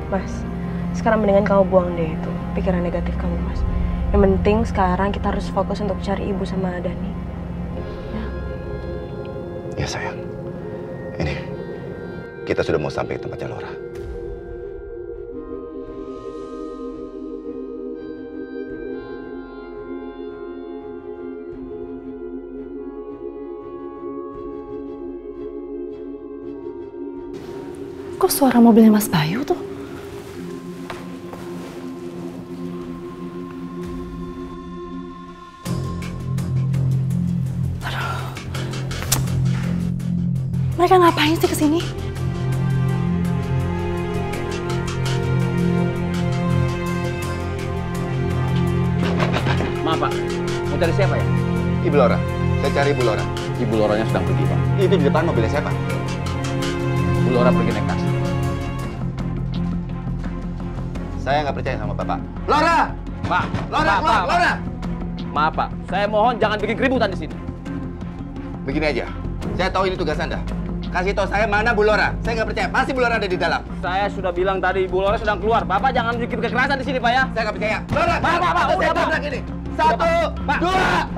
Mas, sekarang mendingan kamu buang deh itu pikiran negatif kamu, Mas. Yang penting sekarang kita harus fokus untuk cari ibu sama Dani. Ya sayang, ini kita sudah mau sampai ke tempatnya Laura. Kok suara mobilnya Mas Bayu tuh? Mereka ngapain sih kesini? Maaf Pak, mau cari siapa ya? Ibu Laura, saya cari Ibu Laura. Ibu Lauranya sedang pergi Pak. Itu di depan mobilnya siapa? Ibu Laura pergi naik taksi. Saya nggak percaya sama Bapak. Laura! Pak, Laura, Pak, Pak, Laura! Maaf Pak, saya mohon jangan bikin keributan di sini. Begini aja, saya tahu ini tugas Anda. Kasih tahu saya mana Bu Laura. Saya nggak percaya, pasti Bu Laura ada di dalam. Saya sudah bilang tadi Ibu Laura sedang keluar. Bapak jangan bikin kekerasan di sini Pak ya. Saya nggak percaya. Laura, Pak, udah Pak. Ini. 1, 2.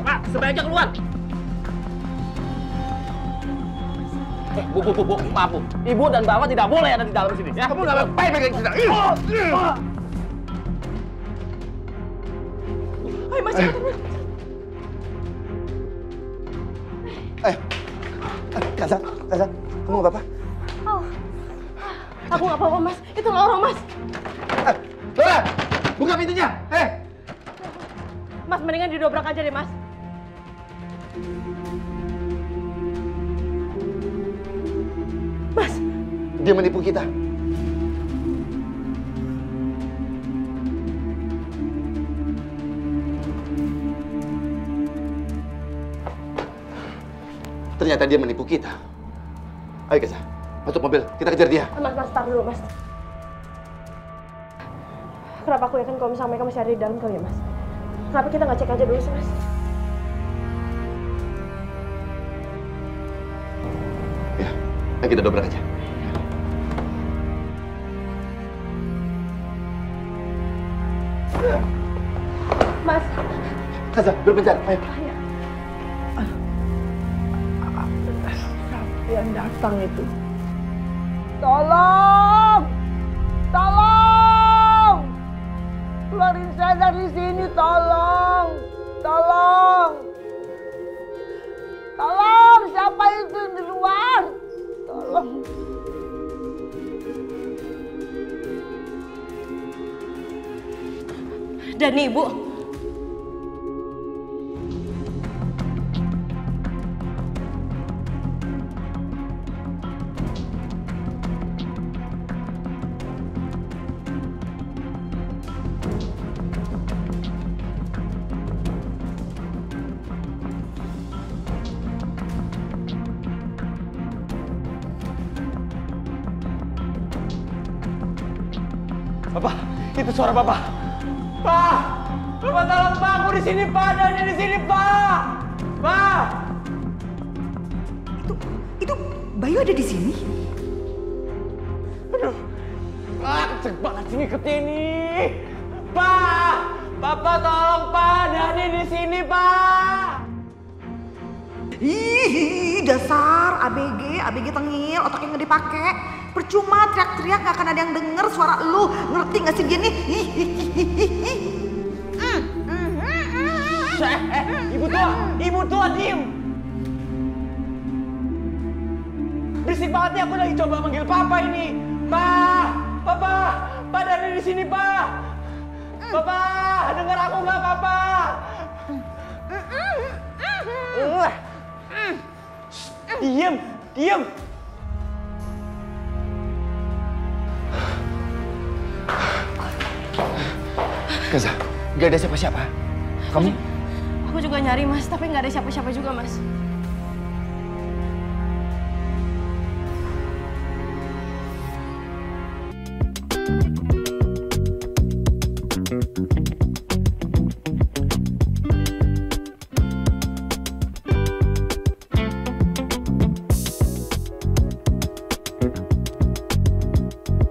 Pak, sebaiknya keluar. Bu, maaf Bu. Ibu dan Bapak tidak boleh ada di dalam sini ya. Kamu nggak baik pegang kita. Ayo Mas, cepetan. Kansa, kamu nggak apa-apa? Oh, aku nggak apa-apa Mas. Itu Laura Mas. Laura, buka pintunya. Mas, mendingan didobrak aja deh Mas. Mas, dia menipu kita. Ternyata dia menipu kita. Ayo Kansa, masuk mobil, kita kejar dia. Mas, tar dulu Mas. Kenapa aku yakin kalau misalnya mereka masih ada di dalam kali ya Mas? Kenapa kita nggak cek aja dulu sih Mas? Ya, ayo kita dobrak aja. Mas. Kansa, berpencar, ayo. Yang datang itu. Tolong! Tolong! Keluarin saya dari sini, tolong! Tolong! Tolong! Siapa itu yang di luar? Tolong! Dani, Ibu. Bapak, itu suara Bapak. Pak! Bapak tolong Pak, aku di sini Pak, Dani di sini Pak! Pak! Itu Bayu ada di sini? Aduh, kenceng banget sini ketnya ini. Pak! Bapak tolong Pak, Dani di sini Pak! Ih, dasar ABG tengil, otaknya nggak dipakai. Percuma teriak-teriak nggak akan ada yang denger suara lu. Ngerti nggak sih dia nih? Ibu tua diem. Berisik banget nih, aku lagi coba manggil Papa ini. Pak Dani di sini Pak. Papa, dengar aku nggak Papa? Diam. Gaza, nggak ada siapa-siapa. Kamu? Aku juga nyari Mas, tapi nggak ada siapa-siapa juga Mas.